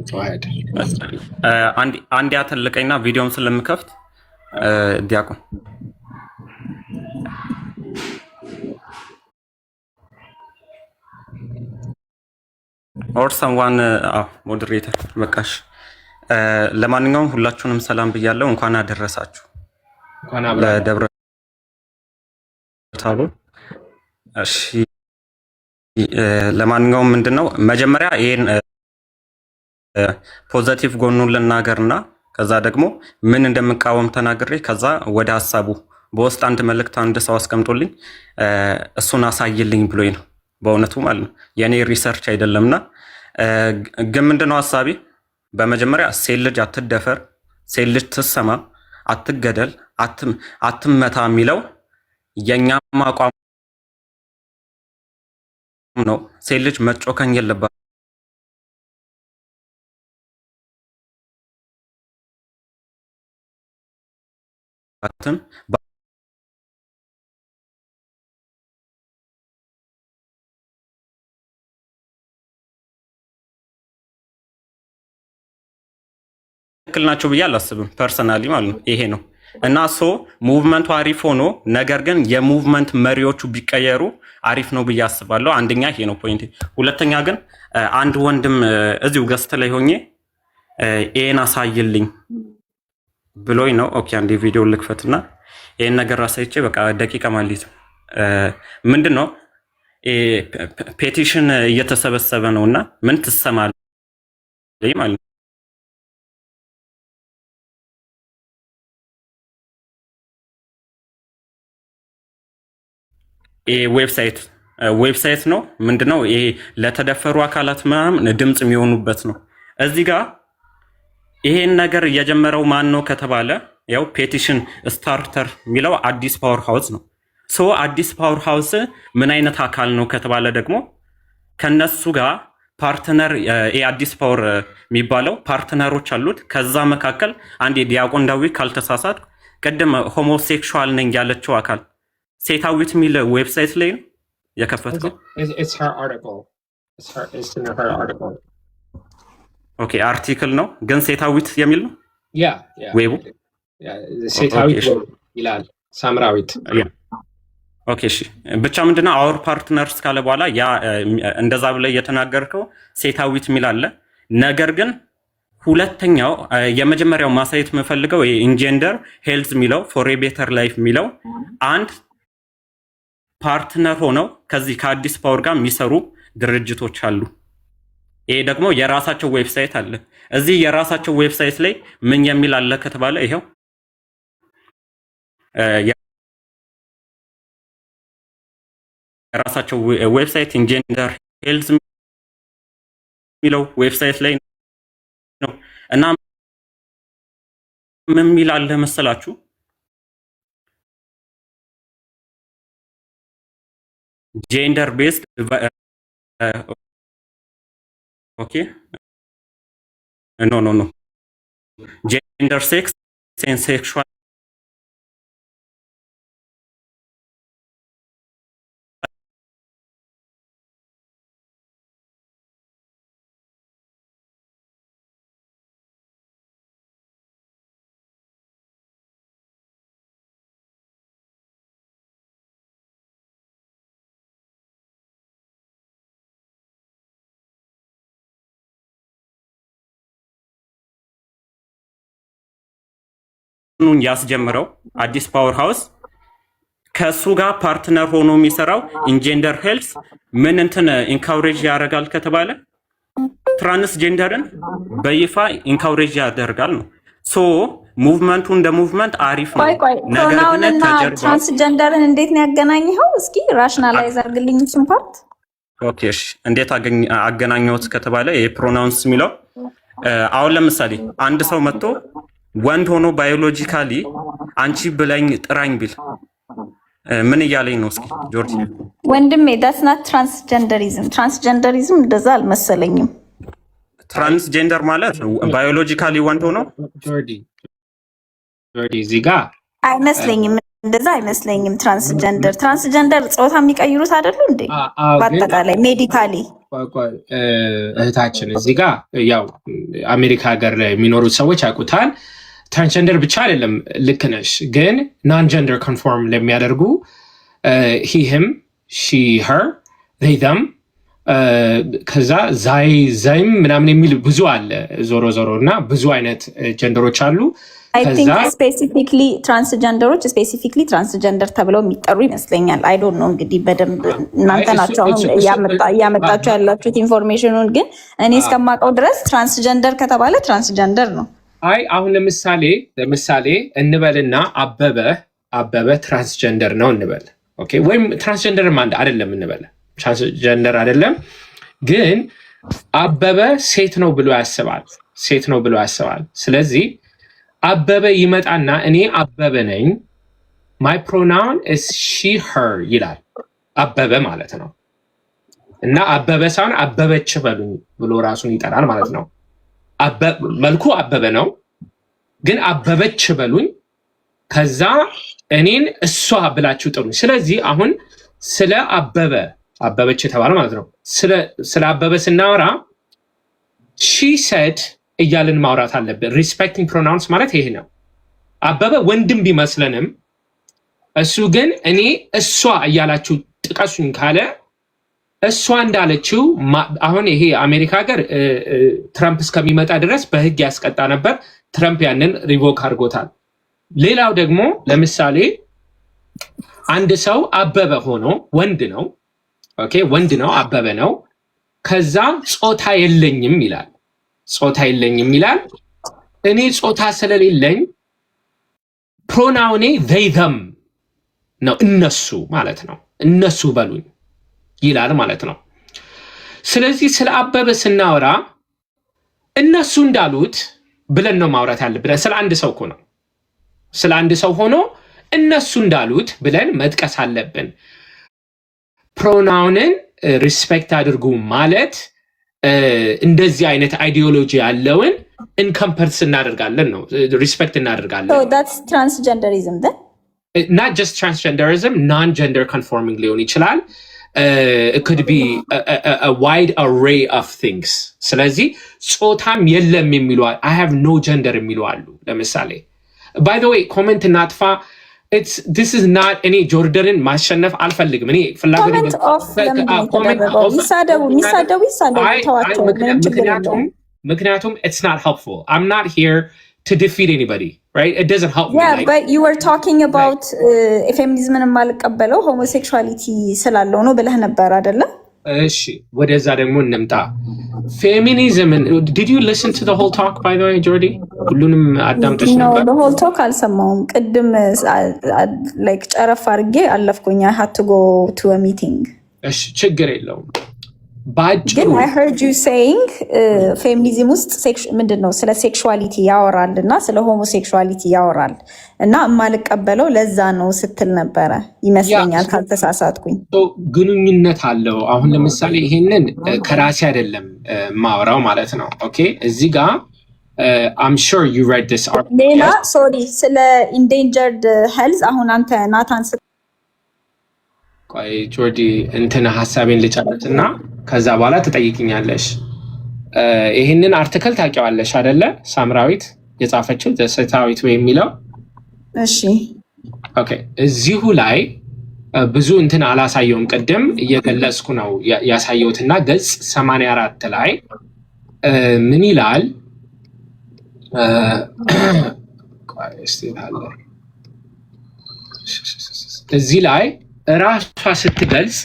ተዋህድ አንድ ያተልቀኝና ቪዲዮም ስለምከፍት ዲያቆን ኦር ሰምዋን ሞዴሬተር በቃሽ። ለማንኛውም ሁላችሁንም ሰላም ብያለሁ። እንኳን አደረሳችሁ ለደብረ ታቦር። እሺ ለማንኛውም ምንድነው መጀመሪያ ይሄን ፖዚቲቭ ጎኑን ልናገርና ከዛ ደግሞ ምን እንደምቃወም ተናግሬ ከዛ ወደ ሐሳቡ በውስጥ አንድ መልእክት አንድ ሰው አስቀምጦልኝ እሱን አሳይልኝ ብሎኝ ነው በእውነቱ ማለት ነው። የኔ ሪሰርች አይደለምና ግን ምንድነው ሐሳቢ በመጀመሪያ ሴት ልጅ አትደፈር፣ ሴት ልጅ ትሰማ፣ አትገደል፣ አትመታ የሚለው የኛም አቋም ነው። ሴት ልጅ መጮከኝ የለባትም። ትክክል ናቸው ብዬ አላስብም ፐርሰናሊ ማለት ነው። ይሄ ነው እና ሙቭመንቱ አሪፍ ሆኖ ነገር ግን የሙቭመንት መሪዎቹ ቢቀየሩ አሪፍ ነው ብዬ አስባለሁ። አንደኛ ይሄ ነው ፖይንት። ሁለተኛ ግን አንድ ወንድም እዚሁ ገስት ላይ ሆኜ ይሄን አሳይልኝ ብሎኝ ነው። ኦኬ አንዴ ቪዲዮ ልክፈትና ይሄን ነገር አሳይቼ በቃ ደቂቃ ማለት ምንድነው ፔቲሽን እየተሰበሰበ ነውና ምን ትሰማለህ ማለት ዌብሳይት ነው ምንድነው ይሄ ለተደፈሩ አካላት ምናምን ድምጽ የሚሆኑበት ነው። እዚህ ጋር ይሄን ነገር እየጀመረው ማን ነው ከተባለ ያው ፔቲሽን ስታርተር የሚለው አዲስ ፓወር ሃውስ ነው። አዲስ ፓወር ሃውስ ምን አይነት አካል ነው ከተባለ ደግሞ ከነሱ ጋር ፓርትነር አዲስ ፓወር የሚባለው ፓርትነሮች አሉት። ከዛ መካከል አንድ ዲያቆን ዳዊት ካልተሳሳት ቀደም ሆሞሴክሹዋል ነኝ ያለችው አካል ሴታዊት የሚል ዌብሳይት ላይ ነው የከፈትከው። ኦኬ አርቲክል ነው ግን ሴታዊት የሚል ነው ዌቡ ሴታዊት ይላል ሳምራዊት። ኦኬ እሺ ብቻ ምንድነው አወር ፓርትነርስ ካለ በኋላ ያ እንደዛ ብለህ እየተናገርከው ሴታዊት የሚል አለ። ነገር ግን ሁለተኛው የመጀመሪያው ማሳየት የምፈልገው ኢንጀንደር ሄልዝ የሚለው ፎር ኤ ቤተር ላይፍ የሚለው አንድ ፓርትነር ሆነው ከዚህ ከአዲስ ፓወር ጋር የሚሰሩ ድርጅቶች አሉ። ይሄ ደግሞ የራሳቸው ዌብሳይት አለ። እዚህ የራሳቸው ዌብሳይት ላይ ምን የሚል አለ ከተባለ ይሄው የራሳቸው ዌብሳይት ኢንጀንደር ሄልዝ የሚለው ዌብሳይት ላይ ነው እና ምን የሚል አለ መሰላችሁ ጀንደር ቤዝድ ኦኬ ኖ ጀንደር ሴክስ ኤንድ ሴክሹዋል ያስጀምረው አዲስ ፓወር ሃውስ ከሱ ጋር ፓርትነር ሆኖ የሚሰራው ኢንጀንደር ሄልስ ምን እንትን ኢንካውሬጅ ያደርጋል ከተባለ ትራንስጀንደርን በይፋ ኢንካውሬጅ ያደርጋል ነው። ሙቭመንቱ እንደ ሙቭመንት አሪፍ ነው። ነገር ግን ትራንስጀንደርን እንዴት ነው ያገናኘው? እስኪ ራሽናላይዝ አድርግልኝ እሱን ፓርት። ኦኬ እሺ እንዴት አገናኘሁት ከተባለ የፕሮናውንስ የሚለው አሁን ለምሳሌ አንድ ሰው መጥቶ ወንድ ሆኖ ባዮሎጂካሊ አንቺ ብለኝ ጥራኝ ቢል ምን እያለኝ ነው? እስኪ ጆርጂ ወንድሜ that's not transgenderism እንደዛ አልመሰለኝም። ትራንስጀንደር ማለት ባዮሎጂካሊ ወንድ ሆኖ ጆርጂ እዚህ ጋር አይመስለኝም፣ እንደዛ አይመስለኝም። ትራንስጀንደር ጾታ የሚቀይሩት አይደሉ እንዴ? በአጠቃላይ ሜዲካሊ እህታችን እዚህ ጋር ያው አሜሪካ ሀገር ላይ የሚኖሩት ሰዎች ያውቁታል። ትራንስጀንደር ብቻ አይደለም፣ ልክ ነሽ። ግን ናን ጀንደር ኮንፎርም ለሚያደርጉ ሂም ሺ ሄር ዘም ከዛ ዛይም ምናምን የሚል ብዙ አለ። ዞሮ እና ብዙ አይነት ጀንደሮች አሉ። አይ ቲንክ ስፔሲፊክሊ ትራንስጀንደሮች ስፔሲፊክሊ ትራንስጀንደር ተብለው የሚጠሩ ይመስለኛል። አይ ዶንት ኖ እንግዲህ በደንብ እናንተ ናቸው አሁን እያመጣችሁ ያላችሁት ኢንፎርሜሽኑን። ግን እኔ እስከማውቀው ድረስ ትራንስጀንደር ከተባለ ትራንስጀንደር ነው። አይ አሁን ለምሳሌ እንበልና አበበ ትራንስጀንደር ነው እንበል። ኦኬ፣ ወይም ትራንስጀንደር አይደለም እንበል፣ ትራንስጀንደር አይደለም ግን አበበ ሴት ነው ብሎ ያስባል። ስለዚህ አበበ ይመጣና እኔ አበበ ነኝ፣ ማይ ፕሮናውን ኢዝ ሺ ሄር ይላል። አበበ ማለት ነው። እና አበበ ሳይሆን አበበች በሉኝ ብሎ ራሱን ይጠራል ማለት ነው። መልኩ አበበ ነው፣ ግን አበበች በሉኝ፣ ከዛ እኔን እሷ ብላችሁ ጥሩኝ። ስለዚህ አሁን ስለ አበበች የተባለ ማለት ነው። ስለ አበበ ስናወራ ሺ ሰድ እያልን ማውራት አለብን። ሪስፔክቲንግ ፕሮናውንስ ማለት ይሄ ነው። አበበ ወንድም ቢመስለንም እሱ ግን እኔ እሷ እያላችሁ ጥቀሱኝ ካለ እሷ እንዳለችው አሁን ይሄ አሜሪካ ሀገር ትራምፕ እስከሚመጣ ድረስ በህግ ያስቀጣ ነበር። ትራምፕ ያንን ሪቮክ አድርጎታል። ሌላው ደግሞ ለምሳሌ አንድ ሰው አበበ ሆኖ ወንድ ነው፣ አበበ ነው። ከዛ ጾታ የለኝም ይላል። እኔ ጾታ ስለሌለኝ ፕሮናውኔ ዘም ነው፣ እነሱ ማለት ነው። እነሱ በሉኝ ይላል ማለት ነው። ስለዚህ ስለ አበበ ስናወራ እነሱ እንዳሉት ብለን ነው ማውራት ያለብን። ስለ አንድ ሰው ነው፣ ስለ አንድ ሰው ሆኖ እነሱ እንዳሉት ብለን መጥቀስ አለብን። ፕሮናውንን ሪስፔክት አድርጉ ማለት እንደዚህ አይነት አይዲዮሎጂ ያለውን ኢንከምፐርስ እናደርጋለን ነው፣ ሪስፔክት እናደርጋለን። ትራንስጀንደሪዝም not just transgenderism, non-gender conforming ሊሆን ይችላል። It could be a wide array of things. ስለዚህ ጾታም የለም የሚሉ I have no gender የሚሉ አሉ። ለምሳሌ by the way ኮሜንት እናጥፋ። this is not any ጆርደንን ማሸነፍ አልፈልግም። እኔ ምክንያቱም it's not helpful. I'm not here to defeat anybody, right? It doesn't help me. Yeah, but you were talking about feminism የማልቀበለው homosexuality ስላለው ነው ብለህ ነበር አይደለ? እሺ ወደዛ ደግሞ እንምጣ። ፌሚኒዝም did you listen to the whole talk by the way, Jordi? ሁሉንም አዳምጠሽ ነበር? No, the whole talk አልሰማሁም። ቅድም like ጨረፍ አድርጌ አለፍኩኝ። I had to go to a meeting. እሺ ችግር የለውም። ግን I heard you saying ፌሚኒዝም ውስጥ ምንድን ነው ስለ ሴክሹዋሊቲ ያወራል እና ስለ ሆሞሴክሹዋሊቲ ያወራል እና የማልቀበለው ለዛ ነው ስትል ነበረ ይመስለኛል ካልተሳሳትኩኝ። ግንኙነት አለው። አሁን ለምሳሌ ይሄንን ከራሴ አይደለም ማወራው ማለት ነው። ኦኬ እዚህ ጋር I'm sure you read this article. ሌላ ሶሪ ስለ ኢንዴንጀርድ ሄልዝ አሁን አንተ ናታን ቆይ ጆርዲ እንትን ሐሳቤን ልጨርስና ከዛ በኋላ ትጠይቅኛለሽ። ይሄንን አርቲክል ታውቂዋለሽ አይደለ? ሳምራዊት የጻፈችው ዘሴታዊት ወይ የሚለው። እሺ ኦኬ እዚሁ ላይ ብዙ እንትን አላሳየውም። ቅድም እየገለጽኩ ነው ያሳየውትና ገጽ 84 ላይ ምን ይላል? እዚህ ላይ ራሷ ስትገልጽ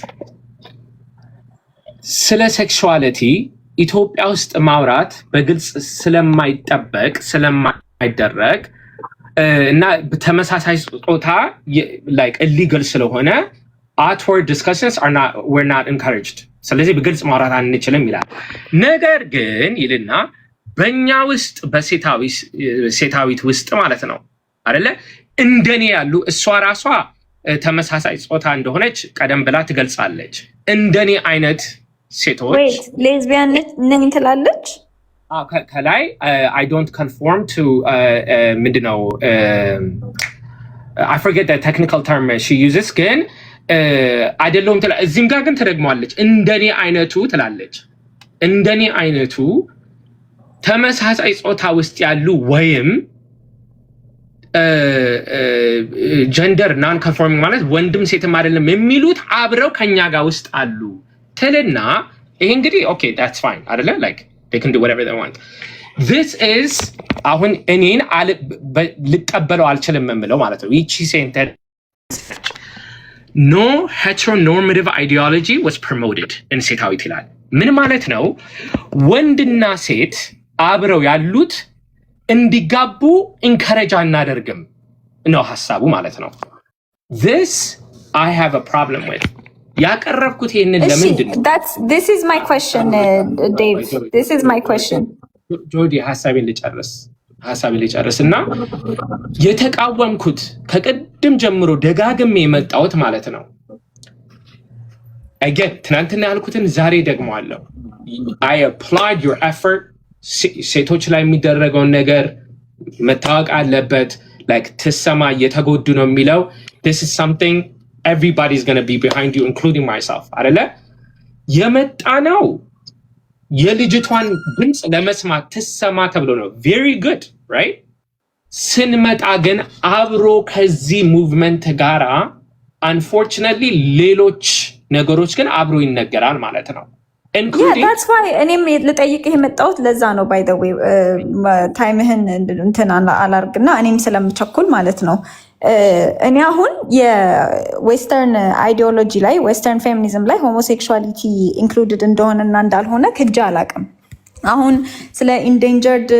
ስለ ሴክሹዋሊቲ ኢትዮጵያ ውስጥ ማውራት በግልጽ ስለማይጠበቅ ስለማይደረግ እና ተመሳሳይ ጾታ like illegal ስለሆነ outward discussions were not encouraged። ስለዚህ በግልጽ ማውራት አንችልም ይላል። ነገር ግን ይልና በእኛ ውስጥ በሴታዊት ውስጥ ማለት ነው አይደለ እንደኔ ያሉ እሷ ራሷ ተመሳሳይ ጾታ እንደሆነች ቀደም ብላ ትገልጻለች። እንደኔ አይነት ሴቶች ሌዝቢያን ነኝ ትላለች። ከላይ I don't conform to ምንድነው I forget the technical term she uses ግን አይደለም ትላለች። እዚህም ጋር ግን ተደግሟለች። እንደኔ አይነቱ ትላለች። እንደኔ አይነቱ ተመሳሳይ ጾታ ውስጥ ያሉ ወይም ጀንደር ናን ኮንፎርሚንግ ማለት ወንድም ሴትም አይደለም የሚሉት አብረው ከኛ ጋር ውስጥ አሉ ትልና ይሄ እንግዲህ ኦኬ that's fine አይደለ like they can do whatever they want. this is አሁን እኔን ልቀበለው አልችልም የምለው ማለት ነው። ይቺ ሴንተር no heteronormative ideology was promoted in ሴታዊት ይላል። ምን ማለት ነው? ወንድና ሴት አብረው ያሉት እንዲጋቡ ኢንከሬጅ አናደርግም ነው ሐሳቡ ማለት ነው። this I have a problem with. ያቀረብኩት ይሄንን ለምንድን ነው? this is my question Dave, this is my question. ጆዲ ሐሳቤን ልጨርስ እና የተቃወምኩት ከቅድም ጀምሮ ደጋግሜ የመጣሁት ማለት ነው። again ትናንትና ያልኩትን ዛሬ ደግመዋለሁ። I applaud your effort. ሴቶች ላይ የሚደረገውን ነገር መታወቅ አለበት። like ትሰማ እየተጎዱ ነው የሚለው this is something everybody's going to be behind you including myself አይደለ? የመጣ ነው የልጅቷን ድምፅ ለመስማት ትሰማ ተብሎ ነው። very good right? ስንመጣ ግን አብሮ ከዚህ ሙቭመንት ጋራ unfortunately ሌሎች ነገሮች ግን አብሮ ይነገራል ማለት ነው። that's why እኔም ልጠይቅህ የመጣሁት ለዛ ነው። by the way ታይምህን እንትን አላርግና እኔም ስለምቸኩል ማለት ነው። እኔ አሁን የዌስተርን አይዲዮሎጂ ላይ ዌስተርን ፌሚኒዝም ላይ ሆሞሴክሹዋሊቲ ኢንክሉድድ እንደሆነና እንዳልሆነ ክጃ አላቅም። አሁን ስለ ኢንዴንጀርድ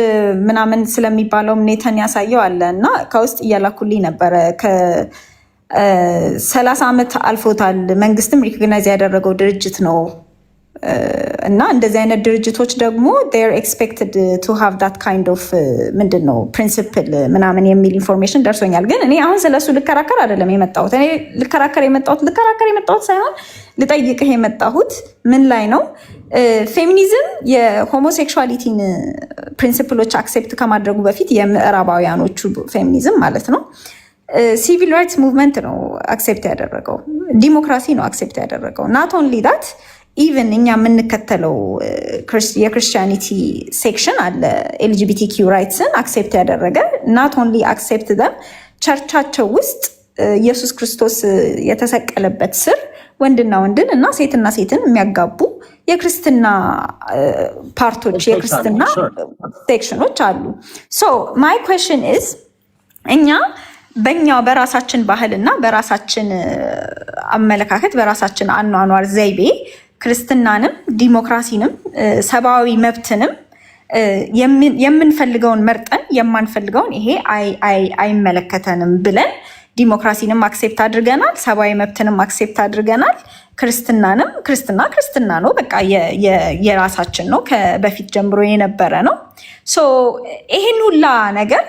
ምናምን ስለሚባለው ኔተን ያሳየው አለ እና ከውስጥ እያላኩልኝ ነበረ። ከ30 ዓመት አልፎታል። መንግስትም ሪኮግናይዝ ያደረገው ድርጅት ነው እና እንደዚህ አይነት ድርጅቶች ደግሞ they're expected to have that kind of ምንድን ነው principle ምናምን የሚል ኢንፎርሜሽን ደርሶኛል። ግን እኔ አሁን ስለሱ ልከራከር አይደለም የመጣሁት። እኔ ልከራከር የመጣሁት ሳይሆን ልጠይቅህ የመጣሁት ምን ላይ ነው ፌሚኒዝም የሆሞሴክሹዋሊቲን ፕሪንሲፕሎች አክሴፕት ከማድረጉ በፊት የምዕራባውያኖቹ ፌሚኒዝም ማለት ነው ሲቪል ራይትስ ሙቭመንት ነው አክሴፕት ያደረገው፣ ዲሞክራሲ ነው አክሴፕት ያደረገው። ናት ኦንሊ ዳት ኢቨን እኛ የምንከተለው የክርስቲያኒቲ ሴክሽን አለ ኤልጂቢቲኪው ራይትስን አክሴፕት ያደረገ። ናት ኦንሊ አክሴፕት ደም ቸርቻቸው ውስጥ ኢየሱስ ክርስቶስ የተሰቀለበት ስር ወንድና ወንድን እና ሴትና ሴትን የሚያጋቡ የክርስትና ፓርቶች የክርስትና ሴክሽኖች አሉ። ሶ ማይ ኩዌስችን ኢዝ እኛ በእኛው በራሳችን ባህልና በራሳችን አመለካከት በራሳችን አኗኗር ዘይቤ ክርስትናንም ዲሞክራሲንም ሰብአዊ መብትንም የምንፈልገውን መርጠን የማንፈልገውን ይሄ አይመለከተንም ብለን ዲሞክራሲንም አክሴፕት አድርገናል፣ ሰብአዊ መብትንም አክሴፕት አድርገናል። ክርስትና ነው፣ በቃ የራሳችን ነው፣ ከበፊት ጀምሮ የነበረ ነው። ሶ ይሄን ሁላ ነገር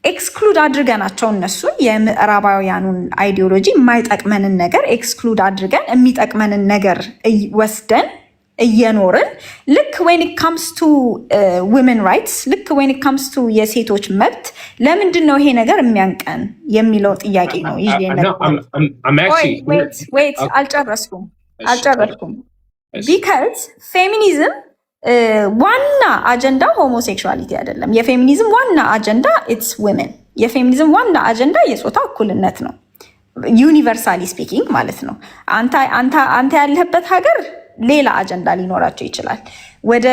ኤክስክሉድ አድርገናቸው እነሱን የምዕራባውያኑን አይዲዮሎጂ የማይጠቅመንን ነገር ኤክስክሉድ አድርገን የሚጠቅመንን ነገር ወስደን እየኖርን ልክ when it comes to women rights ልክ when it comes to የሴቶች መብት ለምንድን ነው ይሄ ነገር የሚያንቀን የሚለው ጥያቄ ነው። አልጨረስኩም ቢካዝ ፌሚኒዝም ዋና አጀንዳ ሆሞሴክሹዋሊቲ አይደለም። የፌሚኒዝም ዋና አጀንዳ ኢትስ ዊመን። የፌሚኒዝም ዋና አጀንዳ የጾታ እኩልነት ነው፣ ዩኒቨርሳሊ ስፒኪንግ ማለት ነው። አንተ ያለህበት ሀገር ሌላ አጀንዳ ሊኖራቸው ይችላል። ወደ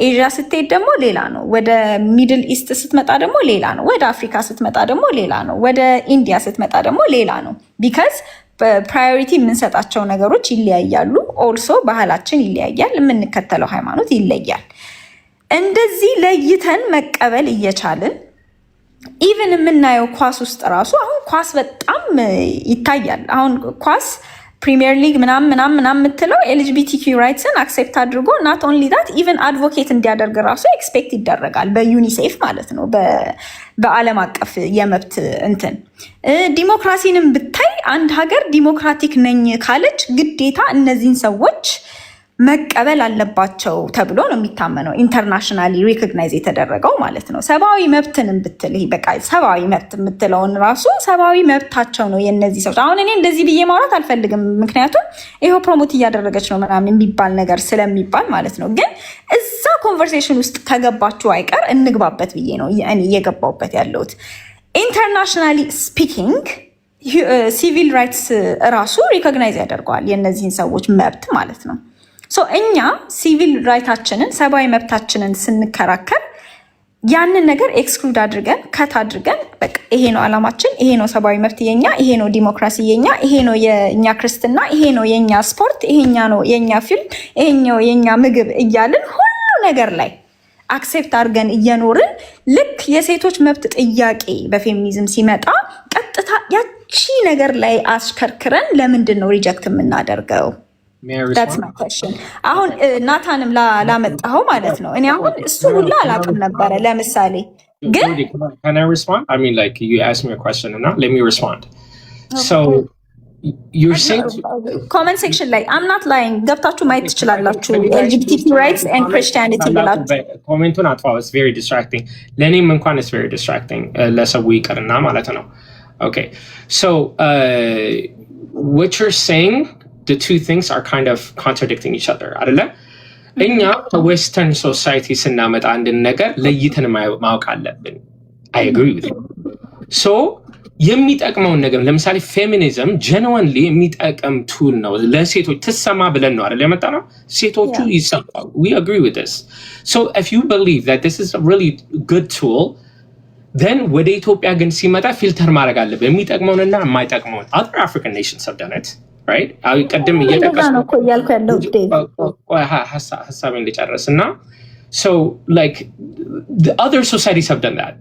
ኤዥያ ስትሄድ ደግሞ ሌላ ነው። ወደ ሚድል ኢስት ስትመጣ ደግሞ ሌላ ነው። ወደ አፍሪካ ስትመጣ ደግሞ ሌላ ነው። ወደ ኢንዲያ ስትመጣ ደግሞ ሌላ ነው። ቢካዝ በፕራዮሪቲ የምንሰጣቸው ነገሮች ይለያያሉ። ኦልሶ ባህላችን ይለያያል። የምንከተለው ሃይማኖት ይለያል። እንደዚህ ለይተን መቀበል እየቻልን ኢቨን የምናየው ኳስ ውስጥ ራሱ አሁን ኳስ በጣም ይታያል። አሁን ኳስ ፕሪሚየር ሊግ ምናምን የምትለው ኤልጂቢቲኪው ራይትስን አክሴፕት አድርጎ ናት ኦንሊ ዳት ኢቨን አድቮኬት እንዲያደርግ ራሱ ኤክስፔክት ይደረጋል በዩኒሴፍ ማለት ነው፣ በዓለም አቀፍ የመብት እንትን። ዲሞክራሲንም ብታይ አንድ ሀገር ዲሞክራቲክ ነኝ ካለች ግዴታ እነዚህን ሰዎች መቀበል አለባቸው ተብሎ ነው የሚታመነው። ኢንተርናሽናሊ ሪኮግናይዝ የተደረገው ማለት ነው። ሰብአዊ መብትን ብትል በቃ ሰብአዊ መብት የምትለውን ራሱ ሰብአዊ መብታቸው ነው የነዚህ ሰዎች። አሁን እኔ እንደዚህ ብዬ ማውራት አልፈልግም፣ ምክንያቱም ይኸው ፕሮሞት እያደረገች ነው ምናምን የሚባል ነገር ስለሚባል ማለት ነው። ግን እዛ ኮንቨርሴሽን ውስጥ ከገባችሁ አይቀር እንግባበት ብዬ ነው እኔ እየገባሁበት ያለሁት። ኢንተርናሽናሊ ስፒኪንግ ሲቪል ራይትስ ራሱ ሪኮግናይዝ ያደርገዋል የእነዚህን ሰዎች መብት ማለት ነው። እኛ ሲቪል ራይታችንን ሰብአዊ መብታችንን ስንከራከር ያንን ነገር ኤክስክሉድ አድርገን ከት አድርገን በቃ ይሄ ነው አላማችን፣ ይሄ ነው ሰብአዊ መብት የኛ፣ ይሄ ነው ዲሞክራሲ የኛ፣ ይሄ ነው የኛ ክርስትና፣ ይሄ ነው የኛ ስፖርት፣ ይሄኛ ነው የኛ ፊልም፣ ይሄኛው የኛ ምግብ እያልን ሁሉ ነገር ላይ አክሴፕት አድርገን እየኖርን ልክ የሴቶች መብት ጥያቄ በፌሚኒዝም ሲመጣ ቀጥታ ያቺ ነገር ላይ አሽከርክረን ለምንድን ነው ሪጀክት የምናደርገው? አሁን ናታንም ላመጣኸው ማለት ነው። እኔ አሁን እሱ ሁላ አላውቅም ነበረ። ለምሳሌ ግን ኮመንት ሴክሽን ላይ አምናት ላይ ገብታችሁ ማየት ትችላላችሁ። ኤልጂቢቲቲ ራይትስ ኤንድ ክርስቲያኒቲ ብላችሁ ኮሜንቱን አጥፋው። ኢትስ ቬሪ ዲስትራክቲንግ፣ ለእኔም እንኳን ኢትስ ቬሪ ዲስትራክቲንግ፣ ለሰው ይቅርና ማለት ነው። ኦኬ ሶ what you're saying, the two things are kind of contradicting each other አይደለ? እኛ ከዌስተርን ሶሳይቲ ስናመጣ አንድን ነገር ለይተን ማወቅ አለብን። I agree with you. so የሚጠቅመውን ነገር ለምሳሌ ፌሚኒዝም ጀንዋንሊ የሚጠቅም ቱል ነው ለሴቶች ትሰማ ብለን ነው አይደል የመጣ ነው። ሴቶቹ ይሰማሉ። we agree with this. so if you believe that this is a really good tool, then ወደ ኢትዮጵያ ግን ሲመጣ ፊልተር ማድረግ አለብን የሚጠቅመውንና የማይጠቅመውን። other African nations have done it, right? ቀደም እየጠቀስኩ ነው እኮ እያልኩ ያለው ሀሳቤን እንድጨርስ እና so like the other societies have done that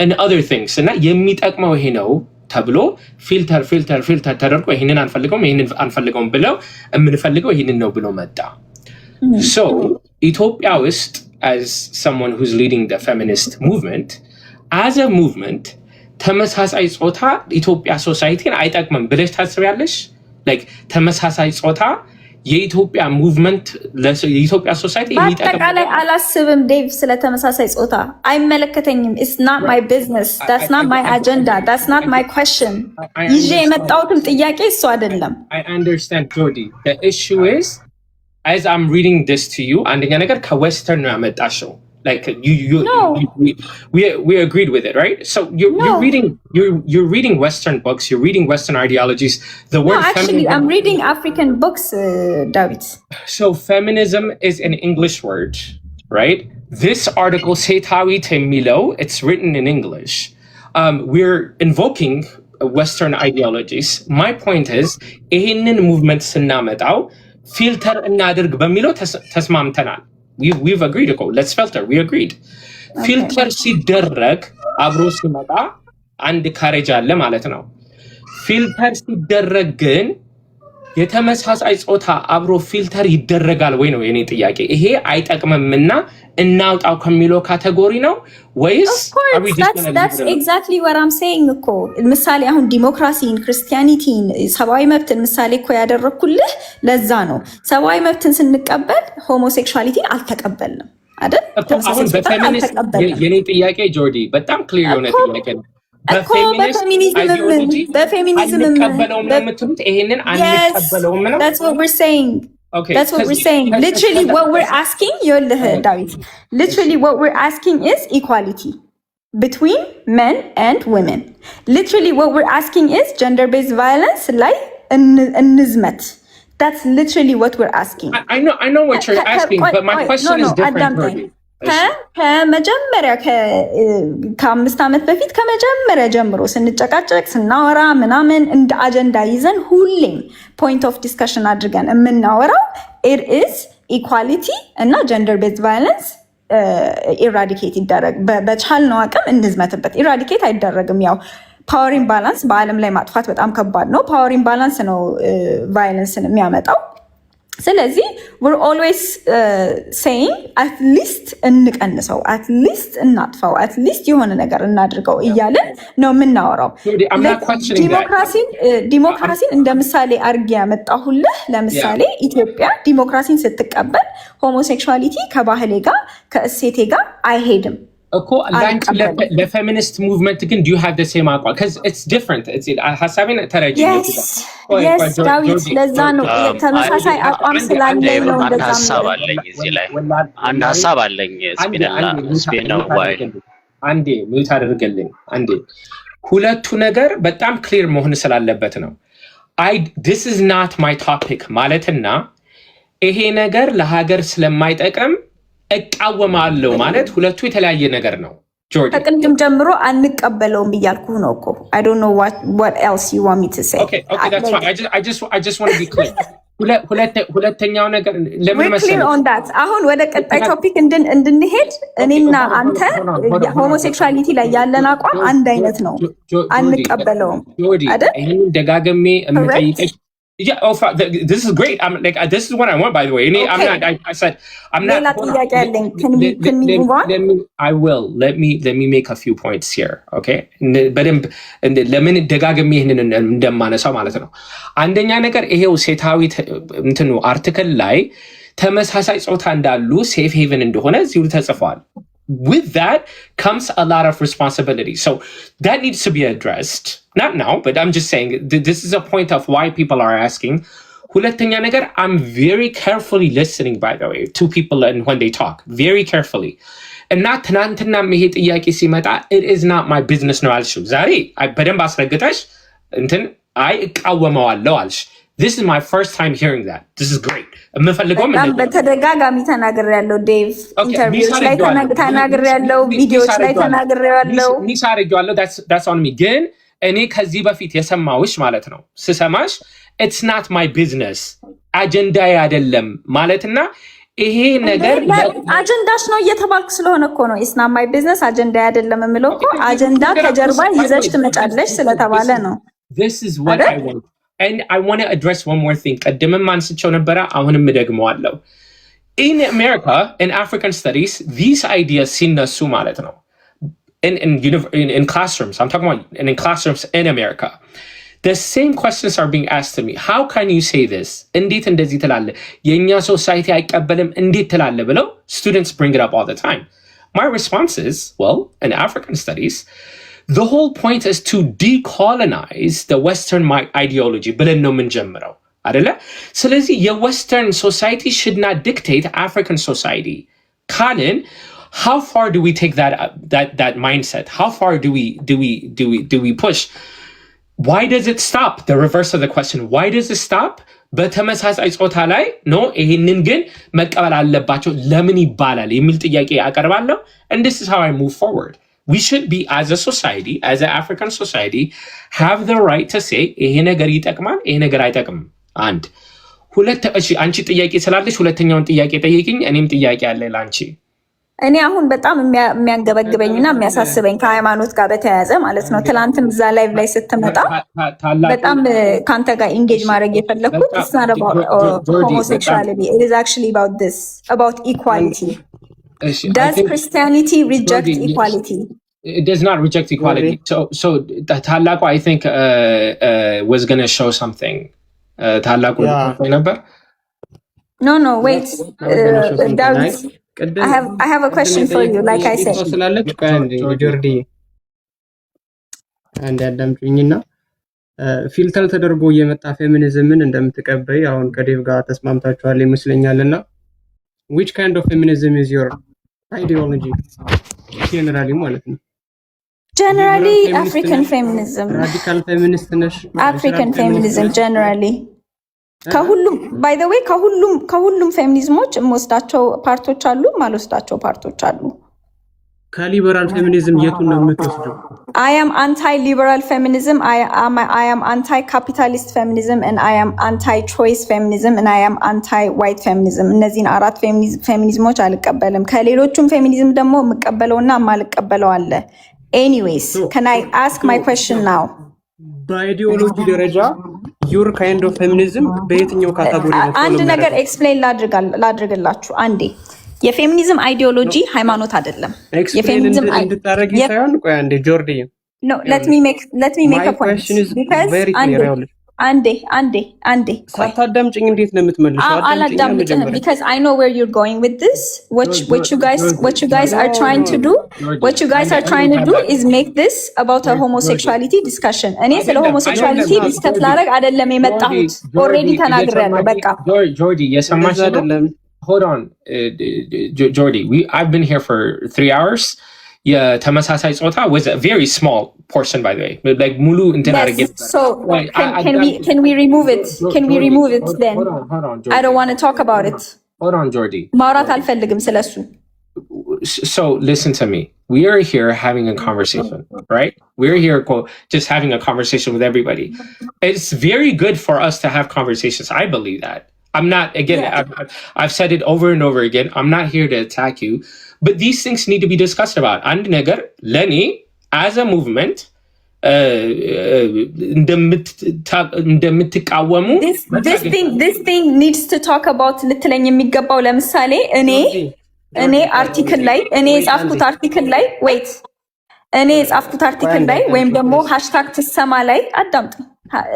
in other things እና የሚጠቅመው ይሄ ነው ተብሎ ፊልተር ተደርጎ ይሄንን አንፈልገውም ብለው የምንፈልገው ይሄንን ነው ብሎ መጣ። so ኢትዮጵያ ውስጥ as someone who's leading the feminist movement, as a movement ተመሳሳይ ጾታ ኢትዮጵያ ሶሳይቲን አይጠቅምም ብለሽ ታስቢያለሽ? like ተመሳሳይ ጾታ የኢትዮጵያ ሙቭመንት ለኢትዮጵያ ሶሳይቲ በአጠቃላይ አላስብም። ዴቭ ስለ ተመሳሳይ ጾታ አይመለከተኝም። it's not my business, that's not my agenda, that's not my question። ይዤ የመጣሁትም ጥያቄ እሱ አይደለም። I understand Jody, the issue is as I'm reading this to you, አንደኛ ነገር ከዌስተርን ነው ያመጣሽው። like we agreed with it, right? so you're reading Western books, you're reading Western ideologies. The word actually I'm reading African books, David. So feminism is an English word, right? This article ሴታዊት የሚለው it's written in English. We're invoking Western ideologies. My point is ይሄንን ሙቭመንት ስናመጣው ፊልተር እናድርግ በሚለው ተስማምተናል። we've agreed to go, let's filter, we agreed. ፊልተር ሲደረግ አብሮ ሲመጣ አንድ ካሬጅ አለ ማለት ነው። ፊልተር ሲደረግ ግን የተመሳሳይ ጾታ አብሮ ፊልተር ይደረጋል ወይ ነው የኔ ጥያቄ። ይሄ አይጠቅምምና እናውጣው ከሚለው ካቴጎሪ ነው ወይስ that's exactly what I'm saying እኮ። ምሳሌ አሁን ዲሞክራሲን፣ ክርስቲያኒቲን፣ ሰብአዊ መብትን ምሳሌ እኮ ያደረኩልህ ለዛ ነው። ሰብአዊ መብትን ስንቀበል ሆሞሴክሹዋሊቲን አልተቀበልንም አይደል? አሁን በፌሚኒስት የኔ ጥያቄ ጆርዲ በጣም ክሊር የሆነ ጥያቄ ነው። በፌሚኒዝም አንቀበለውም ነው የምትሉት? ይሄንን አንቀበለውም ነው? That's what we're saying. Okay, that's what we're saying. Literally what we're asking, David. Literally what we're asking is equality between men and women. Literally what we're asking is gender-based violence like nizmat. That's literally what we're asking. I know what you're asking, but my question is different. ከመጀመሪያ ከ5 ዓመት በፊት ከመጀመሪያ ጀምሮ ስንጨቃጨቅ ስናወራ ምናምን እንደ አጀንዳ ይዘን ሁሌም ፖይንት ኦፍ ዲስከሽን አድርገን የምናወራው ኢት ኢዝ ኢኳሊቲ እና ጀንደር ቤዝድ ቫዮለንስ ኢራዲኬት ይደረግ፣ በቻልነው አቅም እንዝመትበት። ኢራዲኬት አይደረግም። ያው ፓወር ኢምባላንስ በዓለም ላይ ማጥፋት በጣም ከባድ ነው። ፓወር ኢምባላንስ ነው ቫዮለንስን የሚያመጣው። ስለዚህ we're always saying at least እንቀንሰው at least እናጥፋው at least የሆነ ነገር እናድርገው እያለ ነው የምናወራው። ዲሞክራሲን እንደ ምሳሌ አድርጌ ያመጣሁልህ። ለምሳሌ ኢትዮጵያ ዲሞክራሲን ስትቀበል ሆሞሴክሹዋሊቲ ከባህሌ ጋር ከእሴቴ ጋር አይሄድም እኮ ላንቺ ለፌሚኒስት ሙቭመንት ግን do you have the same አቋም? because it's different ሐሳቤን ተረጂ yes ዳዊት ለዛ ነው ተመሳሳይ አቋም ስላለኝ ነው እንደዛ አንድ ሐሳብ አለኝ ስፒና ዋይ አንዴ ሚውት አድርገልኝ አንዴ ሁለቱ ነገር በጣም ክሊር መሆን ስላለበት ነው this is not my topic ማለትና ይሄ ነገር ለሀገር ስለማይጠቅም እቃወማለሁ ማለት ሁለቱ የተለያየ ነገር ነው። ጆርዲ ከቅድም ጀምሮ አንቀበለውም ብያልኩ ነው እኮ I don't know what else you want me to say. Okay, that's fine. I just want to be clear. ሁለተኛው ነገር ለምን መሰለኝ on that አሁን ወደ ቀጣይ ቶፒክ እንድንሄድ እኔና አንተ ሆሞሴክሹዋሊቲ ላይ ያለን አቋም አንድ አይነት ነው። አንቀበለውም አይደል? ይሄን ደጋግሜ የምጠይቀኝ Yeah, this is great. This is what I want, by the way. I said, I'm not. Can we move on? I will. Let me make a few points here, okay? ለምን ደጋግሜ ይሄንን እንደማነሳው ማለት ነው። አንደኛ ነገር ይሄው ሴታዊት እንትኑ አርቲክል ላይ ተመሳሳይ ጾታ እንዳሉ ሴፍ ሄቨን እንደሆነ እዚሁ ተጽፏል. With that comes a lot of responsibility. So that needs to be addressed. Not now, but I'm just saying this is a point of why people are asking. ሁለተኛ ነገር I'm very carefully listening, by the way, to people and when they talk. Very carefully. እና ትናንትና ይሄ ጥያቄ ሲመጣ it is not my business ነው አልሽው። ዛሬ በደንብ አስረግጠሽ እንትን እቃወመዋለሁ አልሽ። This is my first time hearing that. This is great. የምፈልገውም በተደጋጋሚ ተናግሬያለሁ ዴቭ ኢንተርቪውስ ላይ ተናግሬያለሁ ቪዲዮዎች ላይ ተናግሬያለሁ that's on me ግን እኔ ከዚህ በፊት የሰማውሽ ማለት ነው ስሰማሽ it's not my business አጀንዳዬ አይደለም ማለትና ይሄ ነገር አጀንዳሽ ነው እየተባልክ ስለሆነ እኮ ነው it's not my business አጀንዳዬ አይደለም የምለው እኮ አጀንዳ ከጀርባ ይዘሽ ትመጫለሽ ስለተባለ ነው This is what I want. And I want to address one more thing. ቀድምም አንስቼው ነበረ አሁንም ደግመዋለሁ. In America, in African studies, these ideas ሲነሱ ማለት ነው. In classrooms, I'm talking about in classrooms in America. The same questions are being asked to me. How can you say this? እንዴት እንደዚህ ትላለህ? የኛ ሶሳይቲ አይቀበልም እንዴት ትላለህ ብለው students bring it up all the time. My response is, well, in African studies, the whole point is to decolonize the Western ideology. ብለን ነው የምንጀምረው አይደለ? ስለዚህ የዌስተርን society should not dictate African society. ካልን how far do we take that mindset? How far do we push? Why does it stop? The reverse of the question. Why does it stop? በተመሳሳይ ጾታ ላይ ነው ይሄንን ግን መቀበል አለባቸው ለምን ይባላል የሚል ጥያቄ አቀርባለሁ. And this is how I move forward. We should be, as a society, as an African society, have the right to say, ይሄ ነገር ይጠቅማል፣ ይሄ ነገር አይጠቅምም። አንድ ሁለት እሺ አንቺ ጥያቄ ስላለሽ ሁለተኛውን ጥያቄ ጠይቂኝ፣ እኔም ጥያቄ አለ ላንቺ። እኔ አሁን በጣም የሚያንገበግበኝና የሚያሳስበኝ ከሃይማኖት ጋር በተያያዘ ማለት ነው። ትላንትም እዛ ላይቭ ላይ ስትመጣ በጣም ካንተ ጋር ኢንጌጅ ማድረግ የፈለኩት it's not about homosexuality. It is actually about this, about equality. Does Christianity reject equality? It does not reject equality. So ታላቁ I think was going to show something. ታላቁ ነበር? No, wait. David, I have a question for you, like I said. ጆርዲ አንድ አዳምጪኝና ፊልተር ተደርጎ የመጣ ፌሚኒዝምን እንደምትቀበይ አሁን ከዴቭ ጋር ተስማምታችኋል ይመስለኛልና which kind of feminism is your ideology generally ማለት ነው generally African feminism radical feminist ነሽ African feminism generally ከሁሉም by the way ከሁሉም ፌሚኒዝሞች የምወስዳቸው ፓርቶች አሉ ማልወስዳቸው ፓርቶች አሉ ከሊበራል ፌሚኒዝም የቱን ነው የምትወስደው I am anti-liberal feminism, I am anti-capitalist feminism, and I am anti-choice feminism, and I am anti-white feminism. እነዚህን አራት ፌሚኒዝሞች አልቀበልም ከሌሎቹም ፌሚኒዝም ደግሞ የምቀበለውና የማልቀበለው አለ anyways can I ask my question now በአይዲዮሎጂ ደረጃ your kind of feminism በየትኛው ካታጎሪ ነው? አንድ ነገር ኤክስፕሌን ላድርግላችሁ አንዴ። የፌሚኒዝም አይዲዮሎጂ ሃይማኖት አይደለም። የፌሚኒዝም እንድታረጊ ሳይሆን ቆይ አንዴ ጆርዲ No, let me make a point. Because አንዴ ሳታዳምጪኝ እንዴት ነው የምትመልሺው? አላዳምጥም because I know where you're going with this. What you guys are trying to do is make this about a homosexuality discussion. እኔ ስለ homosexuality ዲስከስ ላደርግ አይደለም የመጣሁት። already ተናግሬያለሁ በቃ። Jordi, የሰማሽ አይደለም? Hold on, Jordi. I've been here for 3 hours. የተመሳሳይ ጾታ was a very small portion, by the way. Like ሙሉ እንትን አድርጌ so can we remove it? Can we remove it then? Hold on, Jordi. I don't want to talk about it. Hold on, Jordi. ማውራት አልፈልግም ስለሱ. So listen to me. We are here having a conversation, right? We're here just having a conversation with everybody. It's very good for us to have conversations. I believe that. I'm not, again, I've said it over and over again. I'm not here to attack you. But these things need to be discussed about. And nagar, Leni, as a movement, this thing needs to talk about ልትለኝ የሚገባው ለምሳሌ እኔ አርቲክል ላይ እኔ የጻፍኩት አርቲክል ላይ ወይም ደግሞ ሃሽታግ ትሰማ ላይ አዳምጡ።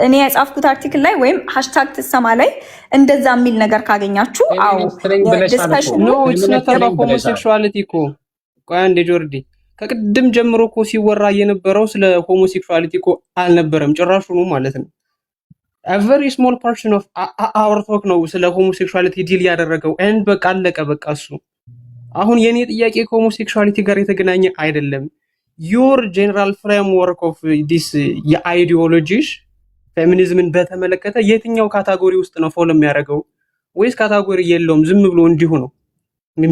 እኔ የጻፍኩት አርቲክል ላይ ወይም ሃሽታግ ትሰማ ላይ እንደዛ የሚል ነገር ካገኛችሁ አው ዲስከሽን ነው it's not about homosexuality እኮ ቆይ አንዴ ጆርዲ ከቅድም ጀምሮ እኮ ሲወራ የነበረው ስለ ሆሞሴክሹዋሊቲ እኮ አልነበረም ጭራሹኑ ማለት ነው a very small portion of our talk ነው ስለ ሆሞሴክሹዋሊቲ ዲል ያደረገው and በቃ አለቀ በቃ እሱ አሁን የኔ ጥያቄ ከሆሞሴክሹዋሊቲ ጋር የተገናኘ አይደለም your general framework of this የአይዲዮሎጂሽ ፌሚኒዝምን በተመለከተ የትኛው ካታጎሪ ውስጥ ነው ፎሎ የሚያደርገው ወይስ ካታጎሪ የለውም ዝም ብሎ እንዲሁ ነው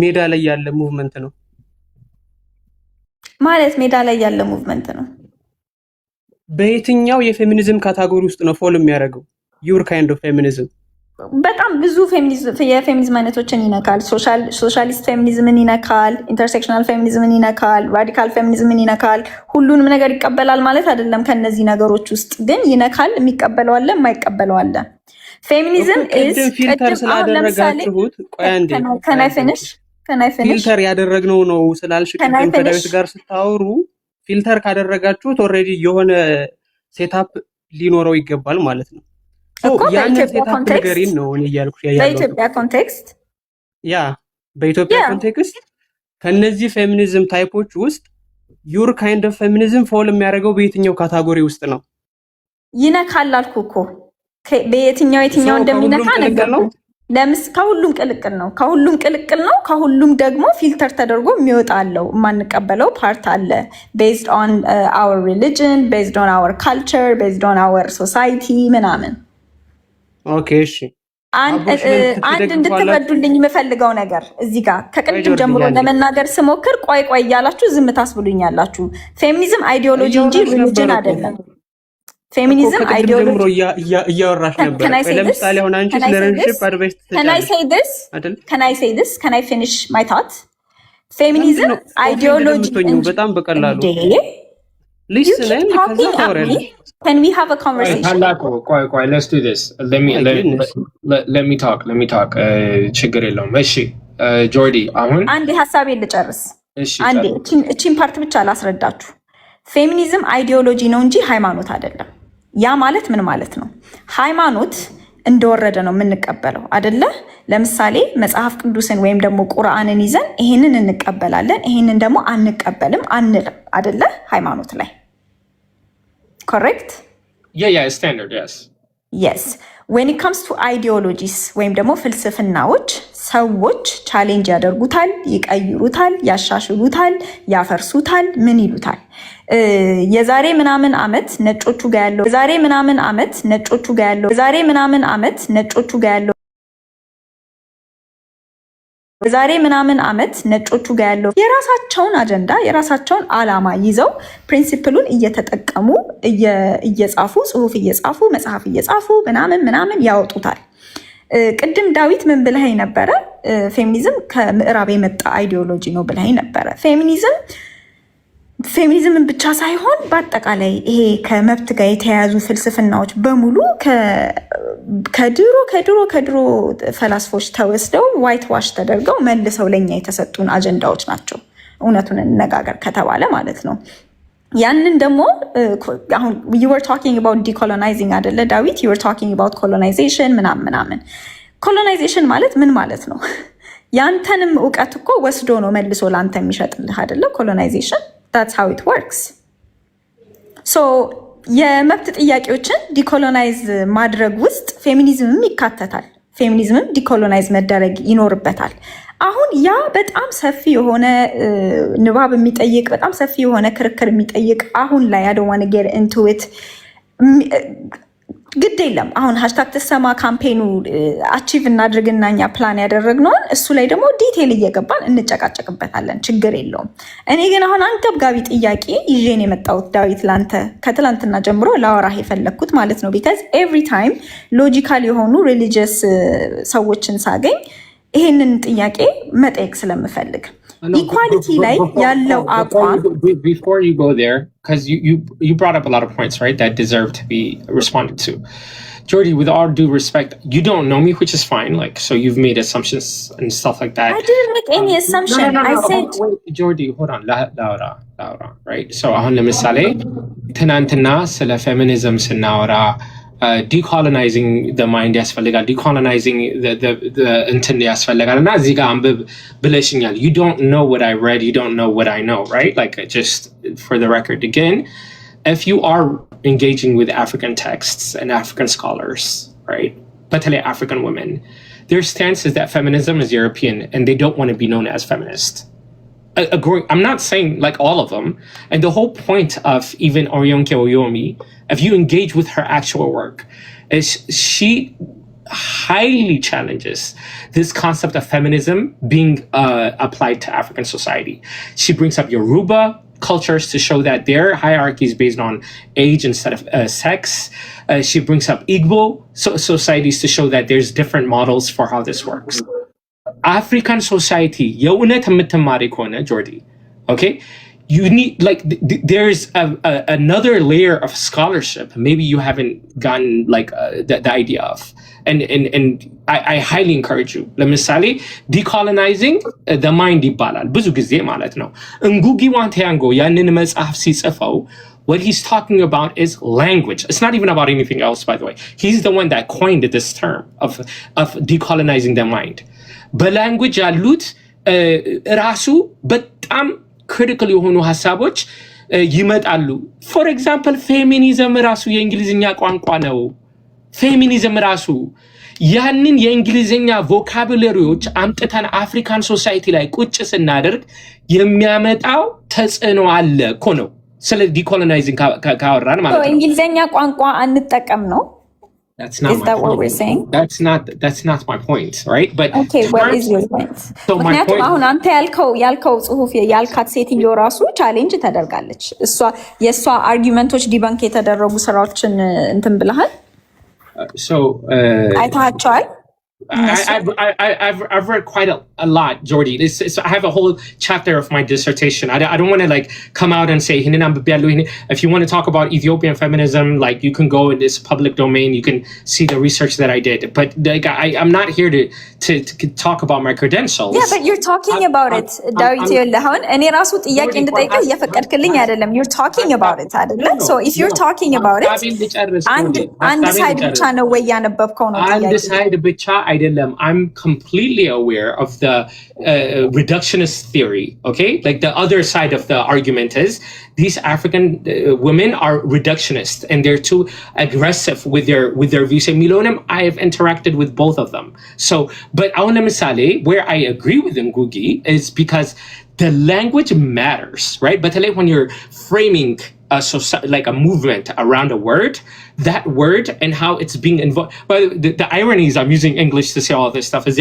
ሜዳ ላይ ያለ ሙቭመንት ነው ማለት ሜዳ ላይ ያለ ሙቭመንት ነው በየትኛው የፌሚኒዝም ካታጎሪ ውስጥ ነው ፎሎ የሚያደርገው your kind of feminism በጣም ብዙ የፌሚኒዝም አይነቶችን ይነካል ሶሻሊስት ፌሚኒዝምን ይነካል ኢንተርሴክሽናል ፌሚኒዝምን ይነካል ራዲካል ፌሚኒዝምን ይነካል ሁሉንም ነገር ይቀበላል ማለት አይደለም ከነዚህ ነገሮች ውስጥ ግን ይነካል የሚቀበለው አለ የማይቀበለው አለ ፌሚኒዝም is ፊልተር ስላደረጋችሁት ቆይ አንዴ can I finish ፊልተር ያደረግነው ነው ስላልሽ ከዳዊት ጋር ስታወሩ ፊልተር ካደረጋችሁት ኦሬዲ የሆነ ሴትአፕ ሊኖረው ይገባል ማለት ነው በኢትዮጵያ ኮንቴክስት በኢትዮጵያ ኮንቴክስት ከነዚህ ፌሚኒዝም ታይፖች ውስጥ your kind of feminism ፎል የሚያደርገው በየትኛው ካታጎሪ ውስጥ ነው ይነካል አልኩ እኮ በየትኛው እንደሚነካ ነገር ነው ከሁሉም ቅልቅል ነው ከሁሉም ደግሞ ፊልተር ተደርጎ የሚወጣለው ማንቀበለው ፓርት አለ based on our religion based on our culture based on our society ምናምን ኦኬ እሺ አንድ እንድትረዱልኝ የምፈልገው ነገር እዚህ ጋር ከቅድም ጀምሮ ለመናገር ስሞክር ቆይ እያላችሁ ዝም ታስብሉኛላችሁ ፌሚኒዝም አይዲዮሎጂ እንጂ ሪሊጅን አይደለም ፌሚኒዝም አይዲዮሎጂ እያወራሽ ነበር ለምሳሌ አሁን አንቺ ስለ ሪሌሽንሺፕ አድቫይስ can I say this can I finish my thought ፌሚኒዝም አይዲዮሎጂ በጣም በቀላሉ listen ከዛ ታወራለሽ Can we have a conversation? Let's do this. Let me talk. ችግር የለውም። እሺ ጆርዲ አሁን አንዴ ሐሳቤን ልጨርስ። አንዴ እቺን ፓርት ብቻ ላስረዳችሁ። ፌሚኒዝም አይዲዮሎጂ ነው እንጂ ሃይማኖት አይደለም። ያ ማለት ምን ማለት ነው? ሃይማኖት እንደወረደ ነው የምንቀበለው አይደለ? ለምሳሌ መጽሐፍ ቅዱስን ወይም ደግሞ ቁርአንን ይዘን ይሄንን እንቀበላለን፣ ይሄንን ደግሞ አንቀበልም አንልም አይደለ? ሃይማኖት ላይ correct standard yes when it comes to ideologies ወይም ደግሞ ፍልስፍናዎች ሰዎች ቻሌንጅ ያደርጉታል ይቀይሩታል ያሻሽሉታል ያፈርሱታል ምን ይሉታል የዛሬ ምናምን አመት ነጮቹ ጋር ያለው የራሳቸውን አጀንዳ የራሳቸውን አላማ ይዘው ፕሪንሲፕሉን እየተጠቀሙ እየጻፉ ጽሁፍ እየጻፉ መጽሐፍ እየጻፉ ምናምን ያወጡታል ቅድም ዳዊት ምን ብለህ ነበረ ፌሚኒዝም ከምዕራብ የመጣ አይዲዮሎጂ ነው ብለህ ነበረ ፌሚኒዝም ፌሚኒዝምን ብቻ ሳይሆን በአጠቃላይ ይሄ ከመብት ጋር የተያያዙ ፍልስፍናዎች በሙሉ ከድሮ ፈላስፎች ተወስደው ዋይት ዋሽ ተደርገው መልሰው ለኛ የተሰጡን አጀንዳዎች ናቸው። እውነቱን እንነጋገር ከተባለ ማለት ነው። ያንን ደግሞ አሁን you were talking about decolonizing አይደለ ዳዊት? you were talking about colonization ምናምን። ኮሎናይዜሽን ማለት ምን ማለት ነው? ያንተንም እውቀት እኮ ወስዶ ነው መልሶ ላንተ የሚሸጥልህ አይደለ? ኮሎናይዜሽን that's how it works. so የመብት ጥያቄዎችን ዲኮሎናይዝ ማድረግ ውስጥ ፌሚኒዝምም ይካተታል። ፌሚኒዝምም ዲኮሎናይዝ መደረግ ይኖርበታል። አሁን ያ በጣም ሰፊ የሆነ ንባብ የሚጠይቅ በጣም ሰፊ የሆነ ክርክር የሚጠይቅ አሁን ላይ I don't want to get into it ግድ የለም። አሁን ሃሽታግ ተሰማ ካምፔኑ አቺቭ እናድርግና እኛ ፕላን ያደረግነውን እሱ ላይ ደግሞ ዲቴል እየገባን እንጨቃጨቅበታለን። ችግር የለውም። እኔ ግን አሁን አንገብጋቢ ጥያቄ ይዤን የመጣሁት ዳዊት ላንተ ከትላንትና ጀምሮ ላወራህ የፈለግኩት ማለት ነው። ቢካዝ ኤቭሪ ታይም ሎጂካል የሆኑ ሪሊጂየስ ሰዎችን ሳገኝ ይሄንን ጥያቄ መጠየቅ ስለምፈልግ ኢኳሊቲ ላይ ያለው አቋም before you go there because you brought up a lot of points, right, that deserve to be responded to. Jordy, with all due respect, you don't know me, which is fine, like, so you've made assumptions and stuff like that. I didn't make any assumption. No. I said wait, Jordy, hold on. Laura, right? So አሁን ለምሳሌ ትናንትና ስለ ፌሚኒዝም ስናወራ decolonizing the mind ያስፈልጋል decolonizing the እንትን ያስፈልጋል እና እዚህ ጋር አንብብ ብለሽኛል. You don't know what I read, you don't know what I know, right? Like, just for the record again, if you are engaging with African texts and African scholars, right, particularly African women, their stance is that feminism is European and they don't want to be known as feminist. I'm not saying like all of them, and the whole point of even Orionke Oyomi, if you engage with her actual work, is she highly challenges this concept of feminism being applied to African society. She brings up Yoruba cultures to show that their hierarchy is based on age instead of sex. She brings up Igbo societies to show that there's different models for how this works. African society, የእውነት የምትማሪ ከሆነ Jordy, okay, you need like there's another layer of scholarship maybe you haven't gotten like the idea of, and I highly encourage you. ለምሳሌ decolonizing the mind ይባላል ብዙ ጊዜ ማለት ነው። እንጉጊ ዋንቴያንጎ ያንን መጽሐፍ ሲጽፈው what he's talking about is language. It's not even about anything else, by the way. He's the one that coined this term of decolonizing the mind. በላንጉጅ ያሉት ራሱ በጣም ክሪቲካል የሆኑ ሀሳቦች ይመጣሉ። ፎር ኤግዛምፕል ፌሚኒዝም ራሱ የእንግሊዝኛ ቋንቋ ነው። ፌሚኒዝም ራሱ ያንን የእንግሊዝኛ ቮካቡላሪዎች አምጥተን አፍሪካን ሶሳይቲ ላይ ቁጭ ስናደርግ የሚያመጣው ተጽዕኖ አለ እኮ ነው። ስለ ዲኮሎናይዚንግ ካወራን ማለት ነው። እንግሊዝኛ ቋንቋ አንጠቀም ነው። That's not is that what we're saying? That's not my point, right? But okay, what is your point? So my point, አሁን አንተ ያልከው ጽሁፍ ያልካት ሴትዮ ራሱ ቻሌንጅ ተደርጋለች። የእሷ አርጊመንቶች ዲባንክ የተደረጉ ስራዎችን እንትን ብለሃል አይታቸዋል? I've read quite a lot, Jordy. I have a whole chapter of my dissertation. I don't want to like come out and say, if you want to talk about Ethiopian feminism, like you can go in this public domain, you can see the research that I did. But like, I'm not here to talk about my credentials. Yeah, but you're talking about it. You're talking about it. So if you're talking about it, I'm completely aware of the reductionist theory, okay? Like the other side of the argument is these African women are reductionist and they're too aggressive with their views. I have interacted with both of them. So, but Auna Misale, where I agree with Ngugi is because the language matters, right? But when you're framing like a movement around a word, that word and how it's being involved. But the irony is I'm using English to say all this stuff. I'm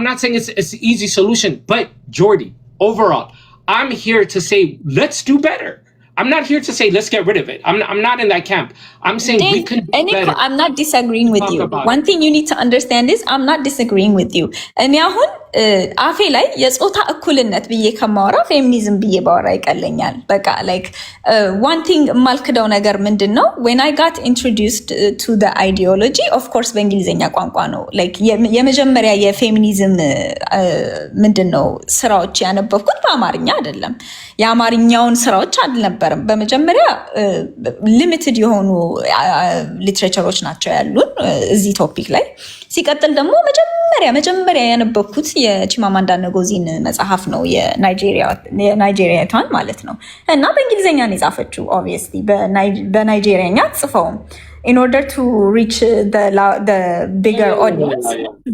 not saying it's an easy solution, but Jordy, overall, I'm here to say let's do better. I'm not here to say let's get rid of it. I'm not in that camp. I'm saying we can do better. I'm not disagreeing with you. One thing you need to understand is I'm not disagreeing with you. እኔ አሁን አፌ ላይ የጾታ እኩልነት ብዬ ከማወራ ፌሚኒዝም ብዬ ባወራ ይቀለኛል። በቃ like one thing የማልክደው ነገር ምንድነው when I got introduced to the ideology of course በእንግሊዘኛ ቋንቋ ነው like የመጀመሪያ የፌሚኒዝም ምንድነው ስራዎች ያነበብኩት በአማርኛ አይደለም። የአማርኛውን ስራዎች አልነበረም። በመጀመሪያ ሊሚትድ የሆኑ ሊትሬቸሮች ናቸው ያሉን እዚህ ቶፒክ ላይ። ሲቀጥል ደግሞ መጀመሪያ ያነበብኩት የቺማማንዳ ንጎዚን መጽሐፍ ነው የናይጄሪያቷን ማለት ነው። እና በእንግሊዘኛ ነው የጻፈችው obviously በናይጄሪያኛ ጽፈውም in order to reach the bigger audience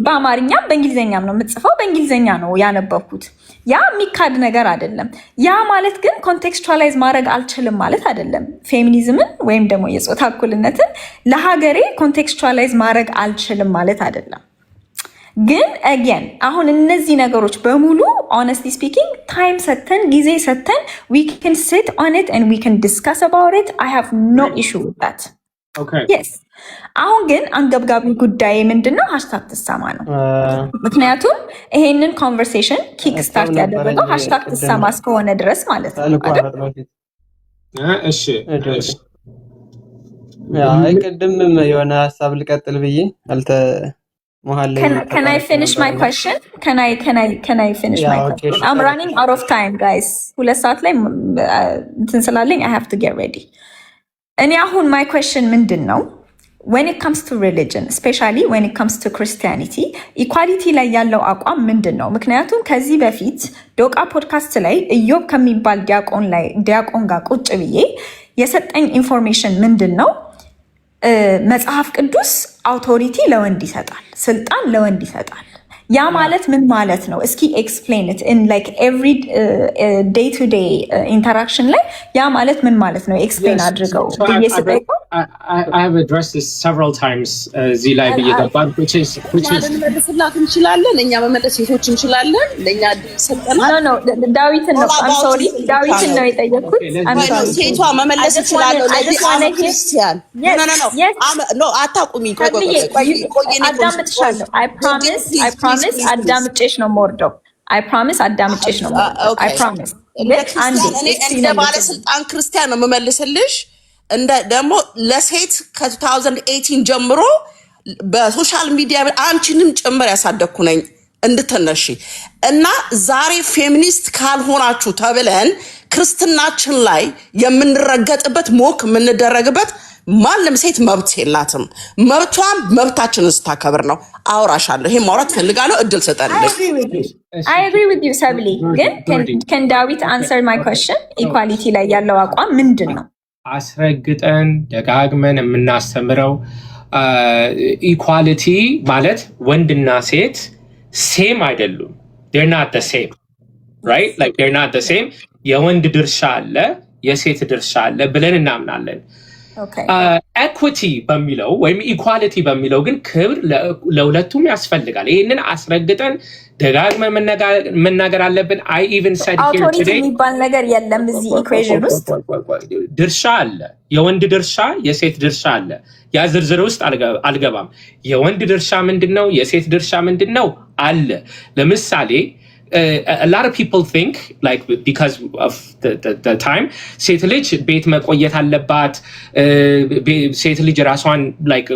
በአማርኛ በእንግሊዘኛም ነው የምጽፈው በእንግሊዘኛ ነው ያነበብኩት። ያ የሚካድ ነገር አይደለም። ያ ማለት ግን ኮንቴክስቹዋላይዝ ማድረግ አልችልም ማለት አይደለም። ፌሚኒዝምን ወይም ደግሞ የጾታ እኩልነትን ለሀገሬ ኮንቴክስቹዋላይዝ ማድረግ አልችልም ማለት አይደለም። ግን again አሁን እነዚህ ነገሮች በሙሉ honestly speaking time ሰተን ጊዜ ሰተን we can sit on it and we can discuss about it. I have no issue with that. Okay. Yes. አሁን ግን አንገብጋቢ ጉዳይ ምንድነው? ሃሽታግ ትሰማ ነው። ምክንያቱም ይሄንን ኮንቨርሴሽን ኪክ ስታርት ያደረገው ሃሽታግ ትሰማ እስከሆነ ድረስ ማለት ነው አይደል? እሺ ያ አይቀድም የሆነ ሐሳብ ልቀጥል ብዬ መሃል ላይ Can I finish my question? Can I finish my question? I'm running out of time guys. 2 ሰዓት ላይ እንትን ስላለኝ I have to get ready. እኔ አሁን my question ምንድነው? When it comes to religion, especially when it comes to Christianity, equality ላይ ያለው አቋም ምንድነው? ምክንያቱም ከዚህ በፊት ዶቃ ፖድካስት ላይ ኢዮብ ከሚባል ዲያቆን ጋር ቁጭ ብዬ የሰጠኝ ኢንፎርሜሽን ምንድነው? መጽሐፍ ቅዱስ አውቶሪቲ ለወንድ ይሰጣል፣ ስልጣን ለወንድ ይሰጣል። ያ ማለት ምን ማለት ነው? እስኪ explain it in like every day to day interaction ላይ ያ ማለት ምን ማለት ነው? explain አድርገው ብዬ ስጠይቀው I have addressed this several times እዚህ ላይ ብየገባን which is መመለስላት እንችላለን እኛ መመለስ ሴቶች እንችላለን ለኛ ሰጠና no ዳዊትን ነው I'm sorry ዳዊትን ነው የጠየኩት I'm sorry ሴቷ መመለስ ይችላል ለዚህ ክርስቲያን no አታቁሚ ቆይ አዳምጥሻለሁ I promise አዳምጬሽ ነው የምወርደው I promise አዳምጬሽ ነው የምወርደው I promise እንደ ባለስልጣን ክርስቲያን ነው መመለስልሽ እንደ ደግሞ ለሴት ከ2018 ጀምሮ በሶሻል ሚዲያ አንቺንም ጭምር ያሳደኩ ነኝ እንድትነሺ እና ዛሬ ፌሚኒስት ካልሆናችሁ ተብለን ክርስትናችን ላይ የምንረገጥበት ሞክ የምንደረግበት ማንም ሴት መብት የላትም። መብቷም መብታችንን ስታከብር ነው። አውራሻለሁ። ይሄ ማውራት ፈልጋለሁ። እድል ሰጠልኝ። I agree with you Sabli. ግን can David answer my question? Equality ላይ ያለው አቋም ምንድነው? አስረግጠን ደጋግመን የምናስተምረው ኢኳሊቲ ማለት ወንድና ሴት ሴም አይደሉም። they're not the same, right? Like they're not the same. የወንድ ድርሻ አለ፣ የሴት ድርሻ አለ ብለን እናምናለን። ኤኩዊቲ በሚለው ወይም ኢኳሊቲ በሚለው ግን ክብር ለሁለቱም ያስፈልጋል። ይህንን አስረግጠን ደጋግመን መናገር አለብን። አይ ኢቭን ሰድ ሂር ቱዴይ የሚባል ነገር የለም እዚህ ኢኩዌሽን ውስጥ ድርሻ አለ፣ የወንድ ድርሻ የሴት ድርሻ አለ። ያ ዝርዝር ውስጥ አልገባም። የወንድ ድርሻ ምንድነው? የሴት ድርሻ ምንድነው? አለ። ለምሳሌ a lot of people think like because of the time ሴት ልጅ ቤት መቆየት አለባት ሴት ልጅ ራሷን like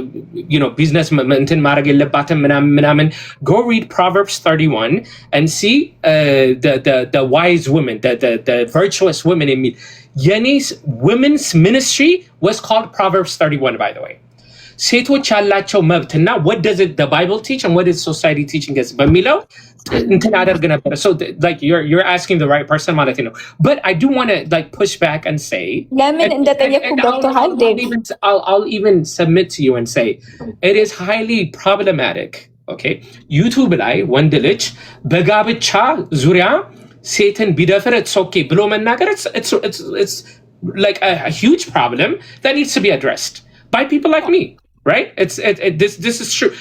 you know business እንትን ማድረግ የለባትም ምናምን go read Proverbs 31 and see the wise women the virtuous women in Yenis women's ministry was called Proverbs 31 by the way ሴቶች ያላቸው መብትና what does it the Bible teach and what is society teaching us በሚለው እንትን አደርግ ነበር so like you're asking the right person ማለት ነው but I do want to like push back and say ለምን እንደጠየቁ ዶክተር I'll even submit to you and say it is highly problematic okay YouTube ላይ ወንድ ልጅ በጋብቻ ዙሪያ ሴትን ቢደፍር it's okay ብሎ መናገር it's like a huge problem that needs to be addressed by people like me right this is true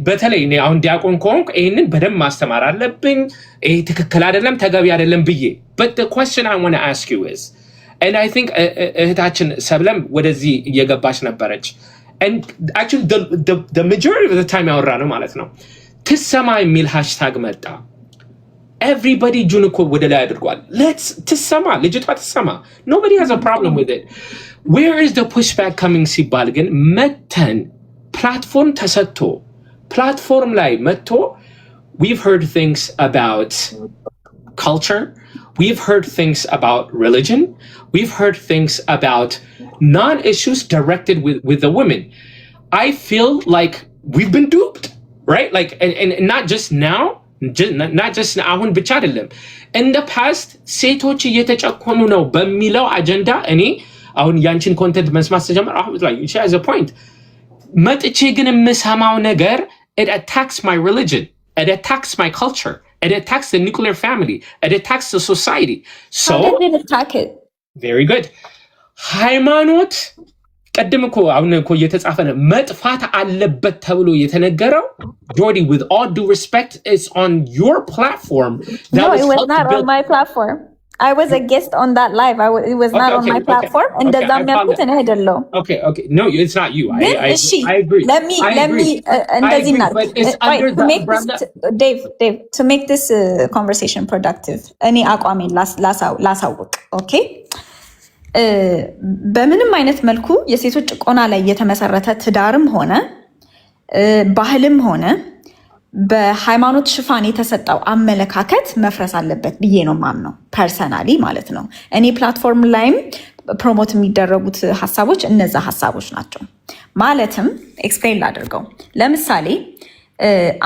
በተለይ እኔ አሁን ዲያቆን ኮንክ ይሄንን በደንብ ማስተማር አለብኝ ይሄ ትክክል አይደለም ተገቢ አይደለም ብዬ but the question I want to ask you is and I think እህታችን ሰብለም ወደዚህ እየገባች ነበረች and actually the majority of the time ያወራ ነው ማለት ነው ትሰማ የሚል ሃሽታግ መጣ everybody ጁን እኮ ወደ ላይ አድርጓል let's ትሰማ ልጅቷ ትሰማ nobody has a problem with it where is the pushback coming ሲባል ግን መተን ፕላትፎርም ተሰጥቶ ፕላትፎርም ላይ መጥቶ we've heard things about culture we've heard things about religion we've heard things about non-issues directed with the women I feel like we've been duped right like and not just now not just አሁን ብቻ አይደለም in the past ሴቶች እየተጨቆኑ ነው በሚለው አጀንዳ እኔ አሁን ያንቺን ኮንቴንት መስማት ተጀመረ I was like she has a point መጥቼ ግን የምሰማው ነገር it attacks my religion it attacks my culture it attacks the nuclear family it attacks the society so how did it attack it very good ሃይማኖት ቀደም እኮ አሁን እኮ እየተጻፈ ነው መጥፋት አለበት ተብሎ የተነገረው Jordy with all due respect it's on your platform that no, it was not on my platform I was a guest on that live it was not on my platform and እንደዛም ያልኩት እኔ አይደለም okay no it's not you I agree let me እንደዚህ ነው Dave to make this conversation productive እኔ አቋሜን ላሳውቅ okay በምንም አይነት መልኩ የሴቶች ጭቆና ላይ የተመሰረተ ትዳርም ሆነ ባህልም ሆነ በሃይማኖት ሽፋን የተሰጠው አመለካከት መፍረስ አለበት ብዬ ነው ማምነው ፐርሰናሊ ማለት ነው እኔ ፕላትፎርም ላይም ፕሮሞት የሚደረጉት ሐሳቦች እነዛ ሐሳቦች ናቸው ማለትም ኤክስፕሌን ላድርገው ለምሳሌ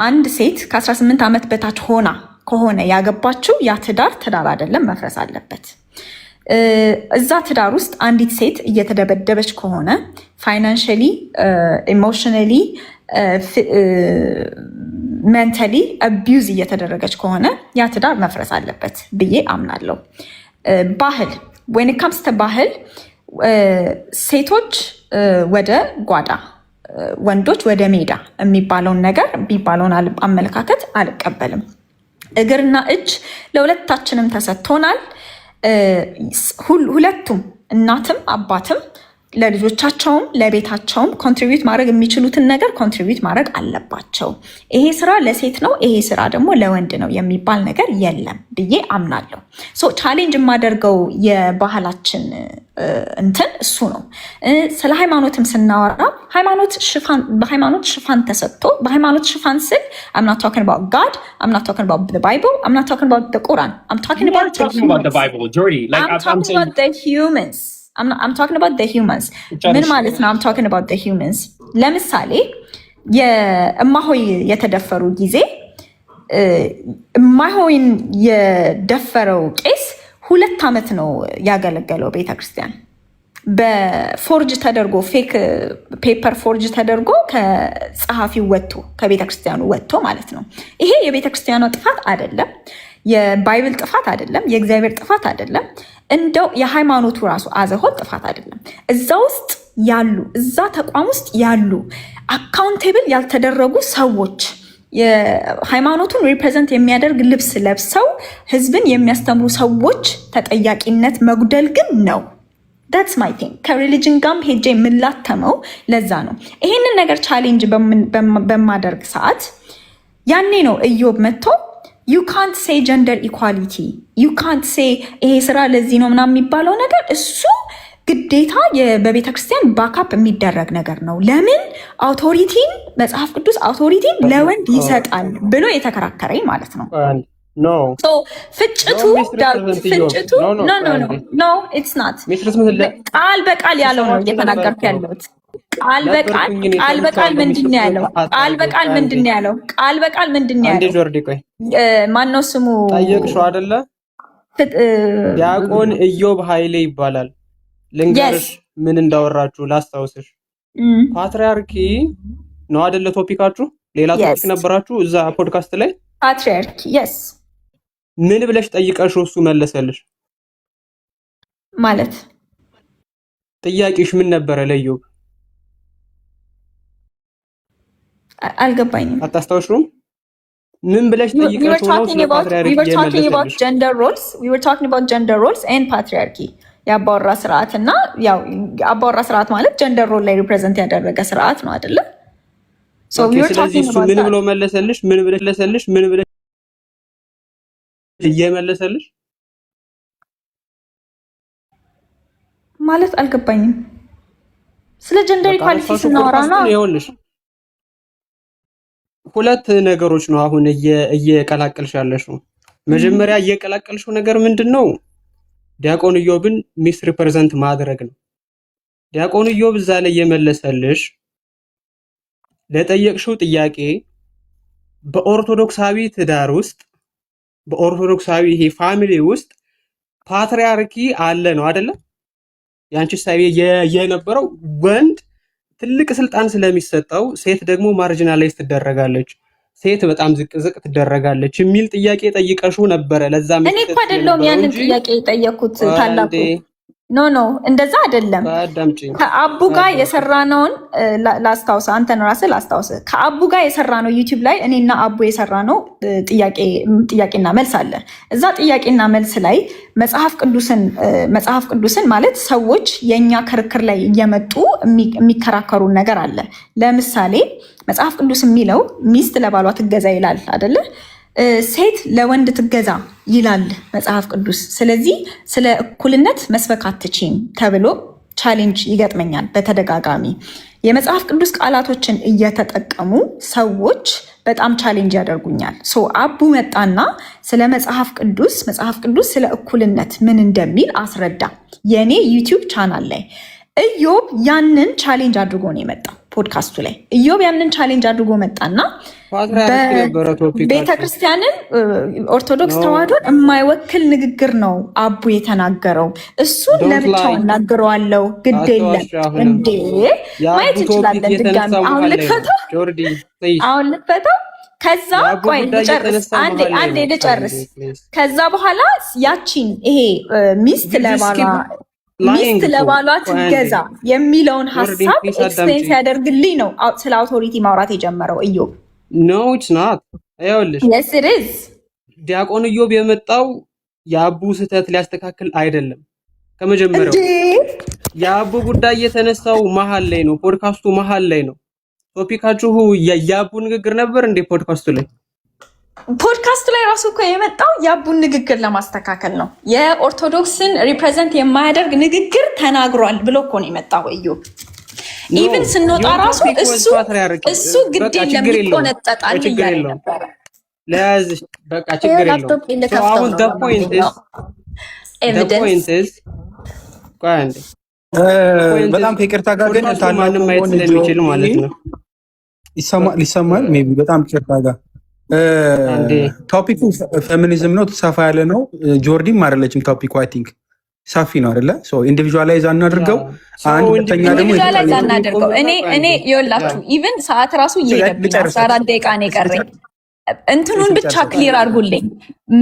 አንድ ሴት ከ18 ዓመት በታች ሆና ከሆነ ያገባችው ያ ትዳር አይደለም መፍረስ አለበት እዛ ትዳር ውስጥ አንዲት ሴት እየተደበደበች ከሆነ ፋይናንሻሊ ኢሞሽናሊ ሜንታሊ አቢዩዝ እየተደረገች ከሆነ ያ ትዳር መፍረስ አለበት ብዬ አምናለሁ ባህል when it comes to ባህል ሴቶች ወደ ጓዳ ወንዶች ወደ ሜዳ የሚባለውን አመለካከት አልቀበልም እግርና እጅ ለሁለታችንም ተሰጥቶናል ሁለቱም እናትም አባትም ለልጆቻቸውም ለቤታቸውም ኮንትሪቢዩት ማድረግ የሚችሉትን ነገር ኮንትሪቢዩት ማድረግ አለባቸው ይሄ ስራ ለሴት ነው ይሄ ስራ ደግሞ ለወንድ ነው የሚባል ነገር የለም ብዬ አምናለሁ ሶ ቻሌንጅ የማደርገው የባህላችን እንትን እሱ ነው ስለ ሃይማኖትም ስናወራ በሃይማኖት ሽፋን ተሰጥቶ በሃይማኖት ሽፋን ስል I'm not talking about God I'm not talking about the Bible I'm not talking about the Quran I'm talking about the Bible Jordy like I'm talking about the humans I'm talking about the humans ምን ማለት ነው I'm talking about the humans ለምሳሌ የእማሆይ የተደፈሩ ጊዜ እማሆይን የደፈረው ቄስ 2 ዓመት ነው ያገለገለው ቤተክርስቲያን በፎርጅ ተደርጎ ፌክ ፔፐር ፎርጅ ተደርጎ ከጸሐፊው ወጥቶ ከቤተክርስቲያኑ ወጥቶ ማለት ነው ይሄ የቤተክርስቲያኑ ጥፋት አይደለም የባይብል ጥፋት አይደለም የእግዚአብሔር ጥፋት አይደለም እንደው የሃይማኖቱ ራሱ አዘሆል ጥፋት አይደለም እዛ ውስጥ ያሉ እዛ ተቋም ውስጥ ያሉ አካውንቴብል ያልተደረጉ ሰዎች የሃይማኖቱን ሪፕሬዘንት የሚያደርግ ልብስ ለብሰው ህዝብን የሚያስተምሩ ሰዎች ተጠያቂነት መጉደል ግን ነው that's my thing ከሪሊጅን ጋም ሄጄ የምላተመው ለዛ ነው ይሄንን ነገር ቻሌንጅ በማደርግ ሰዓት ያኔ ነው ኢዮብ መጥቶ you can't say gender equality you can't say ይሄ ስራ ለዚህ ነው ምናምን የሚባለው ነገር እሱ ግዴታ በቤተክርስቲያን ባካፕ የሚደረግ ነገር ነው ለምን አውቶሪቲን መጽሐፍ ቅዱስ አውቶሪቲን ለወንድ ይሰጣል ብሎ የተከራከረኝ ማለት ነው no so ፍጭቱ no it's not ቃል በቃል ያለው ነው እየተናገርኩ ያለሁት ቃል በቃል ምንድነው ያለው አንዴ ጆርዲ ቆይ ማን ነው ስሙ ጠየቅሽው አይደለ ዲያቆን ኢዮብ ኃይሌ ይባላል ልንገርሽ ምን እንዳወራችሁ ላስታውስሽ ፓትሪያርኪ ነው አይደለ ቶፒካችሁ ሌላ ቶፒክ ነበራችሁ እዛ ፖድካስት ላይ ፓትሪያርኪ yes ምን ብለሽ ጠይቀሽው እሱ መለሰልሽ ማለት ጥያቄሽ ምን ነበረ ለኢዮብ አልገባኝም አታስታውሽም ምን ብለሽ ጠይቀሽው ነው we were talking about gender roles and patriarchy የአባወራ ስርዓት እና ያው አባወራ ስርዓት ማለት ጀንደር ሮል ላይ ሪፕሬዘንት ያደረገ ስርዓት ነው አይደለ? ስለዚህ እሱ ምን ብሎ መለሰልሽ? ምን ብለሽ እየመለሰልሽ ማለት አልገባኝም። ስለ ጀንደር ኢኳሊቲ ስናወራ ነው። ይኸውልሽ ሁለት ነገሮች ነው አሁን እየቀላቀልሽ ያለሽው። መጀመሪያ እየቀላቀልሽው ነገር ምንድነው? ዲያቆን ኢዮብን ሚስ ሪፕሬዘንት ማድረግ ነው። ዲያቆን ኢዮብ እዛ ላይ የመለሰልሽ ለጠየቅሽው ጥያቄ በኦርቶዶክሳዊ ትዳር ውስጥ በኦርቶዶክሳዊ ይሄ ፋሚሊ ውስጥ ፓትሪያርኪ አለ ነው አይደለ? ያንቺ ሳይቤ የነበረው ወንድ ትልቅ ስልጣን ስለሚሰጠው ሴት ደግሞ ማርጂናላይዝ ትደረጋለች፣ ሴት በጣም ዝቅ ትደረጋለች የሚል ጥያቄ ጠይቀሽው ነበረ። ለዛ እኔ እኮ አይደለሁም ያንን ጥያቄ የጠየኩት ታላቁ ኖ እንደዛ አይደለም። ከአቡ ጋር የሰራነውን ላስታውስ፣ አንተን ራስህ ላስታውስ። ከአቡ ጋር የሰራነው ዩቲዩብ ላይ እኔና አቡ የሰራነው ጥያቄና መልስ አለ። እዛ ጥያቄና መልስ ላይ መጽሐፍ ቅዱስን ማለት ሰዎች የእኛ ክርክር ላይ እየመጡ የሚከራከሩን ነገር አለ። ለምሳሌ መጽሐፍ ቅዱስ የሚለው ሚስት ለባሏ ትገዛ ይላል አይደለ? ሴት ለወንድ ትገዛ ይላል መጽሐፍ ቅዱስ። ስለዚህ ስለ እኩልነት መስበክ አትችይም ተብሎ ቻሌንጅ ይገጥመኛል በተደጋጋሚ። የመጽሐፍ ቅዱስ ቃላቶችን እየተጠቀሙ ሰዎች በጣም ቻሌንጅ ያደርጉኛል። አቡ መጣና ስለ መጽሐፍ ቅዱስ ስለ እኩልነት ምን እንደሚል አስረዳ የኔ ዩቲዩብ ቻናል ላይ። ኢዮብ ያንን ቻሌንጅ አድርጎ ነው የመጣው ፖድካስቱ ላይ። ኢዮብ ያንን ቻሌንጅ አድርጎ መጣና ቤተክርስቲያንን ኦርቶዶክስ ተዋህዶን የማይወክል ንግግር ነው አቡ የተናገረው። እሱን ለብቻው እናገረዋለሁ፣ ግድ የለም እንዴ ማየት እንችላለን። ድጋሚ አሁን ልክፈተው። ከዛ ቆይ ልጨርስ፣ አንዴ ልጨርስ። ከዛ በኋላ ያቺን ይሄ ሚስት ለባሏ ትገዛ የሚለውን ሀሳብ ኤክስፕሌን ሲያደርግልኝ ነው ስለ አውቶሪቲ ማውራት የጀመረው ኢዮብ። ኖ ኢትስ ናት። ይኸውልሽ yes it is። ዲያቆን ኢዮብ የመጣው የአቡ ስህተት ሊያስተካክል አይደለም። ከመጀመሪያው የአቡ ጉዳይ የተነሳው መሀል ላይ ነው፣ ፖድካስቱ መሀል ላይ ነው። ቶፒካችሁ የአቡ ንግግር ነበር እንዴ? ፖድካስቱ ላይ ራሱ እኮ የመጣው የአቡን ንግግር ለማስተካከል ነው። የኦርቶዶክስን ሪፕሬዘንት የማያደርግ ንግግር ተናግሯል ብሎ እኮ ነው የመጣው ኢዮብ። ኢቭን ስንወጣ ራሱ እሱ ግድ የለም ይቆነጠጣል እያለ ነበረ። ለያዝሽ በቃ ችግር የለውም። አሁን the point is በጣም ከይቅርታ ጋር ግን ማንም ማየት ስለሚችል ማለት ነው ሊሰማል ሜቢ በጣም ከይቅርታ ጋር ቶፒኩ ፌሚኒዝም ነው፣ ሰፋ ያለ ነው። ጆርዲም አይደለችም ቶፒኩ አይ ቲንክ ሰፊ ነው አይደለ? ሶ ኢንዲቪጁዋላይዝ አናድርገው። አንድ ሁለተኛ ደግሞ ኢንዲቪጁዋላይዝ አናድርገው። እኔ ይኸውላችሁ ኢቭን ሰዓት ራሱ እየሄደብኝ 14 ደቂቃ ነው የቀረኝ። እንትኑን ብቻ ክሊር አድርጉልኝ።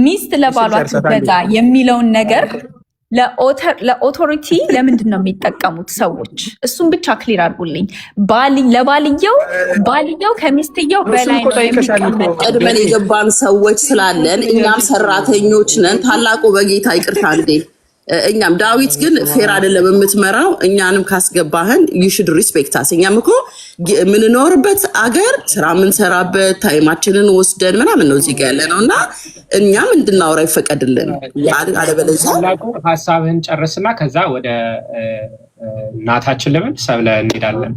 ሚስት ለባሏ ትገዛ የሚለውን ነገር ለኦቶሪቲ ለምንድን ነው የሚጠቀሙት ሰዎች? እሱን ብቻ ክሊር አድርጉልኝ። ባልየው ከሚስትየው በላይ ነው የሚቀመጥ። ቀድመን የገባን ሰዎች ስላለን እኛም ሰራተኞች ነን። ታላቁ በጌታ ይቅርታ እንዴ እኛም ዳዊት ግን ፌር አይደለም የምትመራው። እኛንም ካስገባህን you should respect us። እኛም እኮ የምንኖርበት አገር ስራ የምንሰራበት ታይማችንን ወስደን ምናምን ነው እዚህ ጋር ያለ ነው እና እኛም እንድናወራ ይፈቀድልን። አለበለዚያ ሀሳብህን ጨርስና ከዛ ወደ እናታችን ለምን ሰብለ እንሄዳለን።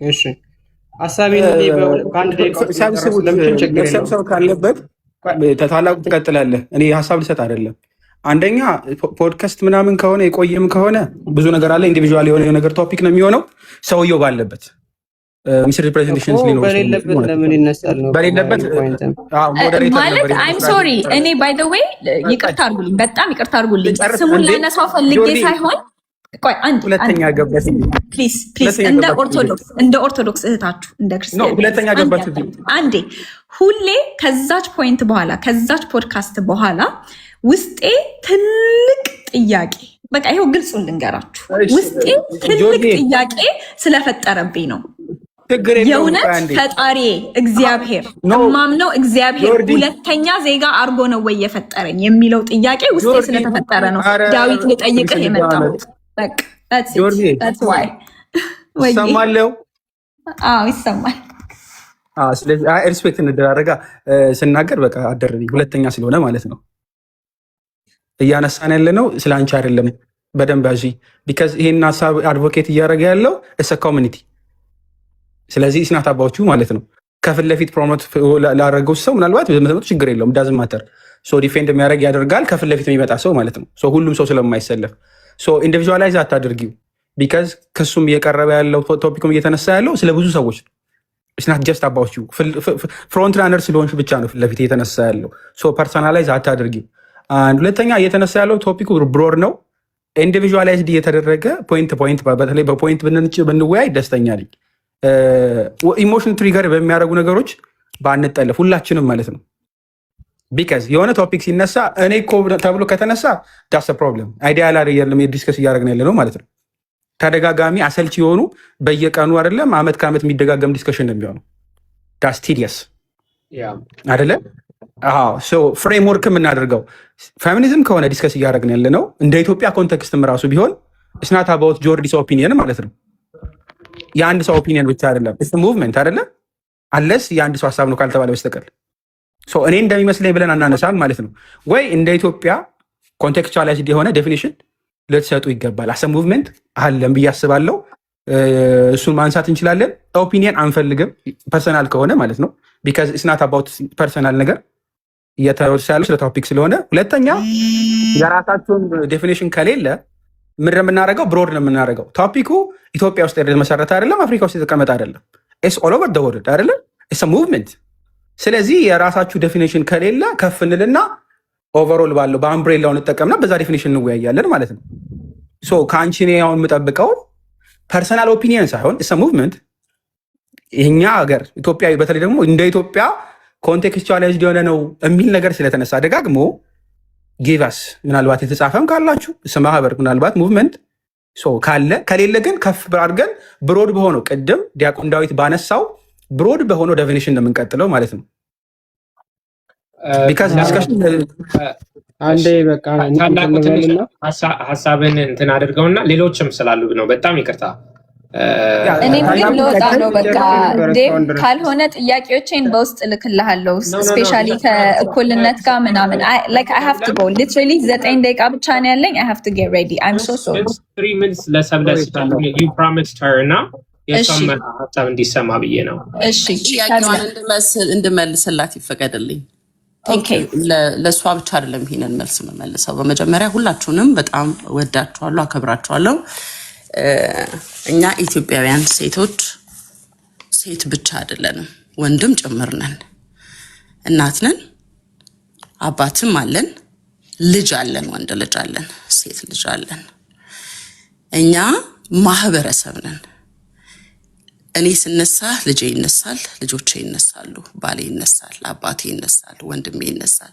እሺ ሀሳቤን በአንድ ደቂቃ ሰብሰብ ካለበት ታላቁ ትቀጥላለህ። እኔ ሀሳብ ልሰጥ አይደለም። አንደኛ ፖድካስት ምናምን ከሆነ የቆየም ከሆነ ብዙ ነገር አለ። ኢንዲቪጁዋል የሆነ ነገር ቶፒክ ነው የሚሆነው። ሰውየው ባለበት ሚስር ሪፕሬዘንቴሽንስ ሊኖር በሌለበት ለምን ይነሳል ነው በሌለበት ማለት አይም ሶሪ። እኔ ባይ ዘ ዌይ ይቅርታ አድርጉልኝ፣ በጣም ይቅርታ አድርጉልኝ። ስሙን ላነሳው ፈልጌ ሳይሆን ቆይ አንድ ሁለተኛ ገበት ፕሊዝ እንደ ኦርቶዶክስ እህታችሁ እንደ ክርስቲያን ሁለተኛ ገበት አንዴ ሁሌ ከዛች ፖይንት በኋላ ከዛች ፖድካስት በኋላ ውስጤ ትልቅ ጥያቄ በቃ ይሄው ግልጹን ልንገራችሁ፣ ውስጤ ትልቅ ጥያቄ ስለፈጠረብኝ ነው። ችግር የለውም። የእውነት አንዴ ፈጣሪ እግዚአብሔር ኖ እማምነው እግዚአብሔር ጆርዲ ሁለተኛ ዜጋ አርጎ ነው ወይ የፈጠረኝ የሚለው ጥያቄ ውስጤ ጆርዲ ስለተፈጠረ ነው ኧረ ዳዊት ልጠይቅህ ትንሽ የመጣሁት። በቃ that's it ጆርዲ that's why ወይ ይሰማለው። ይሰማል። ስለዚህ ሪስፔክት እንደራረጋ ስናገር በቃ አደረኝ ሁለተኛ ስለሆነ ማለት ነው። እያነሳን ያለ ነው ስለ አንቺ አይደለም። በደንብ ያዢ ቢካዝ ይሄን ሀሳብ አድቮኬት እያደረገ ያለው እሰ ኮሚኒቲ። ስለዚህ ስናት አባዎቹ ማለት ነው ከፊት ለፊት ፕሮሞት ላደረገው ሰው ምናልባት በመሰመቱ ችግር የለውም። ዳዝን ማተር ሶ ዲፌንድ የሚያደርግ ያደርጋል ከፊት ለፊት የሚመጣ ሰው ማለት ነው። ሶ ሁሉም ሰው ስለማይሰለፍ ሶ ኢንዲቪጁዋላይዝ አታድርጊው። ቢካዝ ከሱም እየቀረበ ያለው ቶፒኩም እየተነሳ ያለው ስለ ብዙ ሰዎች ነው። ስናት ጀስት አባዎቹ ፍሮንት ራነር ስለሆንሽ ብቻ ነው ፊት ለፊት እየተነሳ ያለው። ሶ ፐርሰናላይዝ አታድርጊው። ሁለተኛ እየተነሳ ያለው ቶፒኩ ብሮድ ነው። ኢንዲቪጁዋላይዝድ እየተደረገ ፖይንት በተለይ በፖይንት ብንወያይ ደስተኛ ነኝ። ኢሞሽን ትሪገር በሚያደርጉ ነገሮች ባንጠለፍ ሁላችንም ማለት ነው። ቢካዝ የሆነ ቶፒክ ሲነሳ እኔ እኮ ተብሎ ከተነሳ ዳስ ፕሮብለም አይዲያ ላይ የለም ዲስከስ እያደረግን ያለ ነው ማለት ነው። ተደጋጋሚ አሰልቺ የሆኑ በየቀኑ አይደለም አመት ከአመት የሚደጋገም ዲስከሽን ነው የሚሆነው። ዳስ ቲዲየስ አይደለም። ፍሬምወርክ የምናደርገው ፌሚኒዝም ከሆነ ዲስከስ እያደረግን ያለ ነው እንደ ኢትዮጵያ ኮንቴክስትም ራሱ ቢሆን ስናት አባውት ጆርዲስ ኦፒኒየን ማለት ነው። የአንድ ሰው ኦፒኒየን ብቻ አይደለም፣ ሙቭመንት አይደለም አለስ የአንድ ሰው ሀሳብ ነው ካልተባለ በስተቀር እኔ እንደሚመስለኝ ብለን አናነሳም ማለት ነው። ወይ እንደ ኢትዮጵያ ኮንቴክስቹዋላይዝድ የሆነ ዴፊኒሽን ልትሰጡ ይገባል። አሰ ሙቭመንት አለን ብዬ አስባለሁ። እሱን ማንሳት እንችላለን። ኦፒኒየን አንፈልግም ፐርሰናል ከሆነ ማለት ነው። ቢካዝ ስናት አባውት ፐርሰናል ነገር እየተወሰ ያለው ስለ ቶፒክ ስለሆነ። ሁለተኛ የራሳቸውን ዴፊኒሽን ከሌለ ምን የምናደርገው ብሮድ ነው የምናደርገው። ቶፒኩ ኢትዮጵያ ውስጥ የተመሰረተ አይደለም፣ አፍሪካ ውስጥ የተቀመጠ አይደለም። ኢትስ ኦል ኦቨር ዘ ወርልድ አይደለም፣ ኢትስ ሙቭመንት። ስለዚህ የራሳችሁ ዴፊኒሽን ከሌለ ከፍ እንልና ኦቨርኦል ባለው በአምብሬላው እንጠቀምና በዛ ዴፊኒሽን እንወያያለን ማለት ነው። ሶ ከአንቺ እኔ አሁን የምጠብቀው ፐርሰናል ኦፒኒየን ሳይሆን ኢትስ ሙቭመንት። ይህኛ ሀገር ኢትዮጵያዊ በተለይ ደግሞ እንደ ኢትዮጵያ ኮንቴክስቹዋላይዝድ የሆነ ነው የሚል ነገር ስለተነሳ ደጋግሞ ጊቫስ ምናልባት የተጻፈም ካላችሁ ማህበር ምናልባት ሙቭመንት ካለ ከሌለ ግን ከፍ አድርገን ብሮድ በሆነው ቅድም ዲያቆን ዳዊት ባነሳው ብሮድ በሆነው ዴፊኒሽን ነው የምንቀጥለው ማለት ነው። ቢካዝ ዲስከሽን አንዴ በቃ ሀሳብን እንትን አድርገውና ሌሎችም ስላሉ ነው። በጣም ይቅርታ እኔም ግን ልወጣ ነው። በቃ ዴቭ ካልሆነ ጥያቄዎቼን በውስጥ ልክልሃለሁ። ስፔሻሊ ከእኩልነት ጋር ምናምን like I have to go literally 9 ደቂቃ ብቻ ነው ያለኝ። I have to get ready. I'm so sorry. 3 minutes ለሰብለስ you promised her እና የሷም ሀሳብ እንዲሰማ ብዬ ነው። እሺ ጥያቄዋን እንድመልስላት ይፈቀድልኝ። ለእሷ ብቻ አይደለም ይሄንን መልስ መመልሰው። በመጀመሪያ ሁላችሁንም በጣም ወዳችኋለሁ፣ አከብራችኋለሁ። እኛ ኢትዮጵያውያን ሴቶች ሴት ብቻ አይደለንም፣ ወንድም ጭምር ነን። እናት ነን፣ አባትም አለን፣ ልጅ አለን፣ ወንድ ልጅ አለን፣ ሴት ልጅ አለን። እኛ ማህበረሰብ ነን። እኔ ስነሳ ልጄ ይነሳል፣ ልጆቼ ይነሳሉ፣ ባሌ ይነሳል፣ አባቴ ይነሳል፣ ወንድሜ ይነሳል፣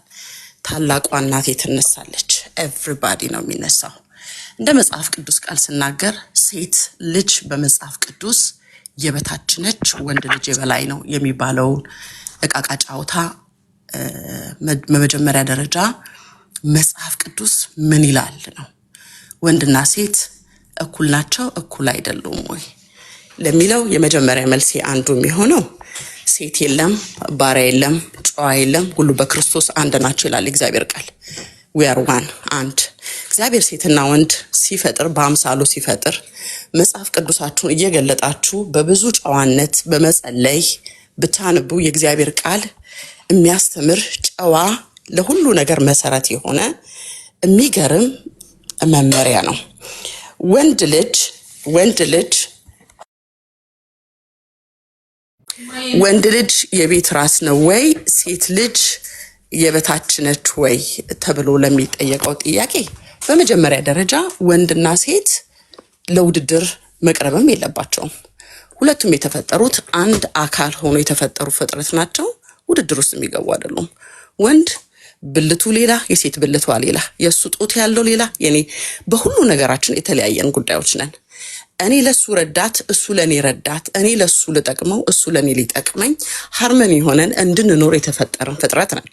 ታላቋ እናቴ ትነሳለች። ኤቭሪባዲ ነው የሚነሳው። እንደ መጽሐፍ ቅዱስ ቃል ስናገር ሴት ልጅ በመጽሐፍ ቅዱስ የበታች ነች፣ ወንድ ልጅ የበላይ ነው የሚባለውን እቃቃ ጫውታ በመጀመሪያ ደረጃ መጽሐፍ ቅዱስ ምን ይላል ነው። ወንድና ሴት እኩል ናቸው እኩል አይደሉም ወይ ለሚለው የመጀመሪያ መልሴ አንዱ የሚሆነው ሴት የለም፣ ባሪያ የለም፣ ጨዋ የለም፣ ሁሉ በክርስቶስ አንድ ናቸው ይላል እግዚአብሔር ቃል። we are one አንድ። እግዚአብሔር ሴትና ወንድ ሲፈጥር በአምሳሉ ሲፈጥር መጽሐፍ ቅዱሳችሁን እየገለጣችሁ በብዙ ጨዋነት በመጸለይ ብታነቡ የእግዚአብሔር ቃል የሚያስተምር ጨዋ ለሁሉ ነገር መሰረት የሆነ የሚገርም መመሪያ ነው። ወንድ ልጅ የቤት ራስ ነው ወይ ሴት ልጅ የበታች ነች ወይ ተብሎ ለሚጠየቀው ጥያቄ በመጀመሪያ ደረጃ ወንድና ሴት ለውድድር መቅረብም የለባቸውም። ሁለቱም የተፈጠሩት አንድ አካል ሆኖ የተፈጠሩ ፍጥረት ናቸው። ውድድር ውስጥ የሚገቡ አይደሉም። ወንድ ብልቱ ሌላ፣ የሴት ብልቷ ሌላ፣ የእሱ ጡት ያለው ሌላ፣ የኔ በሁሉ ነገራችን የተለያየን ጉዳዮች ነን። እኔ ለሱ ረዳት እሱ ለኔ ረዳት፣ እኔ ለሱ ልጠቅመው እሱ ለኔ ሊጠቅመኝ ሃርመኒ ሆነን እንድንኖር የተፈጠረን ፍጥረት ነን።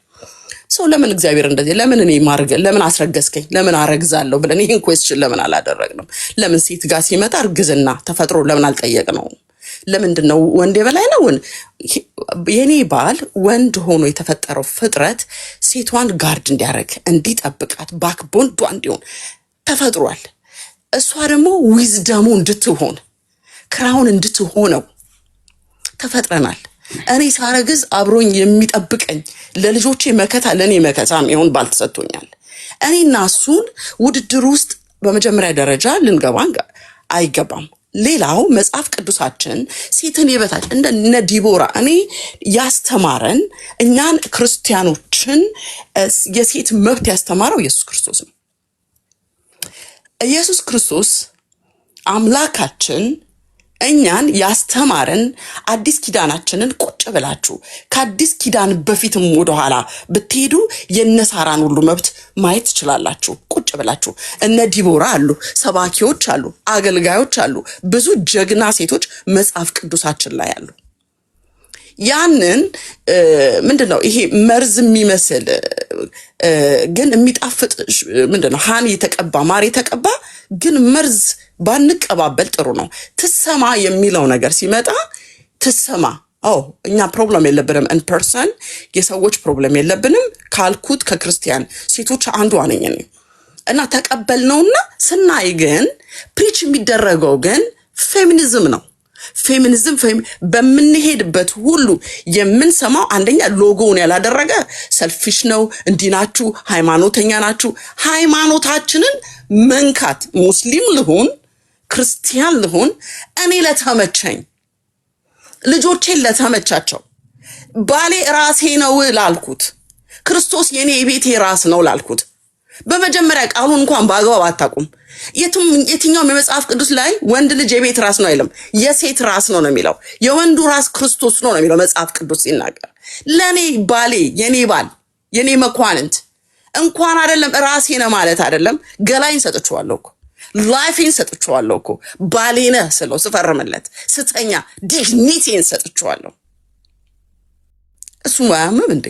ሰው ለምን እግዚአብሔር እንደዚህ ለምን እኔ ማርገ ለምን አስረገዝከኝ ለምን አረግዛለሁ ብለን ይሄን ኩዌስችን ለምን አላደረግንም? ለምን ሴት ጋር ሲመጣ እርግዝና ተፈጥሮ ለምን አልጠየቅነው? ለምንድን ነው ወንድ የበላይ ነው? የኔ ባል ወንድ ሆኖ የተፈጠረው ፍጥረት ሴቷን ጋርድ እንዲያደርግ እንዲጠብቃት ባክቦንዷ እንዲሆን ተፈጥሯል። እሷ ደግሞ ዊዝደሙ እንድትሆን ክራውን እንድትሆነው ተፈጥረናል። እኔ ሳረግዝ አብሮኝ የሚጠብቀኝ ለልጆቼ መከታ ለኔ መከታም ይሁን ባል ተሰጥቶኛል። እኔና እሱን ውድድር ውስጥ በመጀመሪያ ደረጃ ልንገባ አይገባም። ሌላው መጽሐፍ ቅዱሳችን ሴትን የበታች እንደ ዲቦራ እኔ ያስተማረን እኛን ክርስቲያኖችን የሴት መብት ያስተማረው ኢየሱስ ክርስቶስ ነው። ኢየሱስ ክርስቶስ አምላካችን እኛን ያስተማረን አዲስ ኪዳናችንን ቁጭ ብላችሁ ከአዲስ ኪዳን በፊትም ወደኋላ ብትሄዱ የነሳራን ሁሉ መብት ማየት ትችላላችሁ። ቁጭ ብላችሁ እነ ዲቦራ አሉ፣ ሰባኪዎች አሉ፣ አገልጋዮች አሉ፣ ብዙ ጀግና ሴቶች መጽሐፍ ቅዱሳችን ላይ አሉ። ያንን ምንድነው ይሄ መርዝ የሚመስል ግን የሚጣፍጥ ምንድነው ሃኒ የተቀባ ማር የተቀባ ግን መርዝ ባንቀባበል ጥሩ ነው። ትሰማ የሚለው ነገር ሲመጣ ትሰማ እኛ ፕሮብለም የለብንም። ኢን ፐርሰን የሰዎች ፕሮብለም የለብንም ካልኩት ከክርስቲያን ሴቶች አንዷ ነኝ እና ተቀበልነውና ስናይ ግን ፕሪች የሚደረገው ግን ፌሚኒዝም ነው። ፌሚኒዝም በምንሄድበት ሁሉ የምንሰማው አንደኛ ሎጎውን ያላደረገ ሰልፊሽ ነው፣ እንዲናችሁ ሃይማኖተኛ ናችሁ። ሃይማኖታችንን መንካት ሙስሊም ልሁን ክርስቲያን ልሁን እኔ ለተመቸኝ ልጆቼን ለተመቻቸው ባሌ ራሴ ነው ላልኩት ክርስቶስ የኔ የቤቴ ራስ ነው ላልኩት በመጀመሪያ ቃሉን እንኳን በአግባብ አታውቁም። የትኛውም የመጽሐፍ ቅዱስ ላይ ወንድ ልጅ የቤት ራስ ነው አይልም፣ የሴት ራስ ነው የሚለው። የወንዱ ራስ ክርስቶስ ነው የሚለው መጽሐፍ ቅዱስ ሲናገር። ለኔ ባሌ የኔ ባል የኔ መኳንንት እንኳን አይደለም ራሴ ነው ማለት አይደለም፣ ገላይን ሰጥቼዋለሁ እኮ ላይፌን ሰጥቼዋለሁ እኮ ባሌ ነህ ስለው ስፈርምለት ስተኛ ዲግኒቲን ሰጥቼዋለሁ። እሱ ማያምም እንዴ?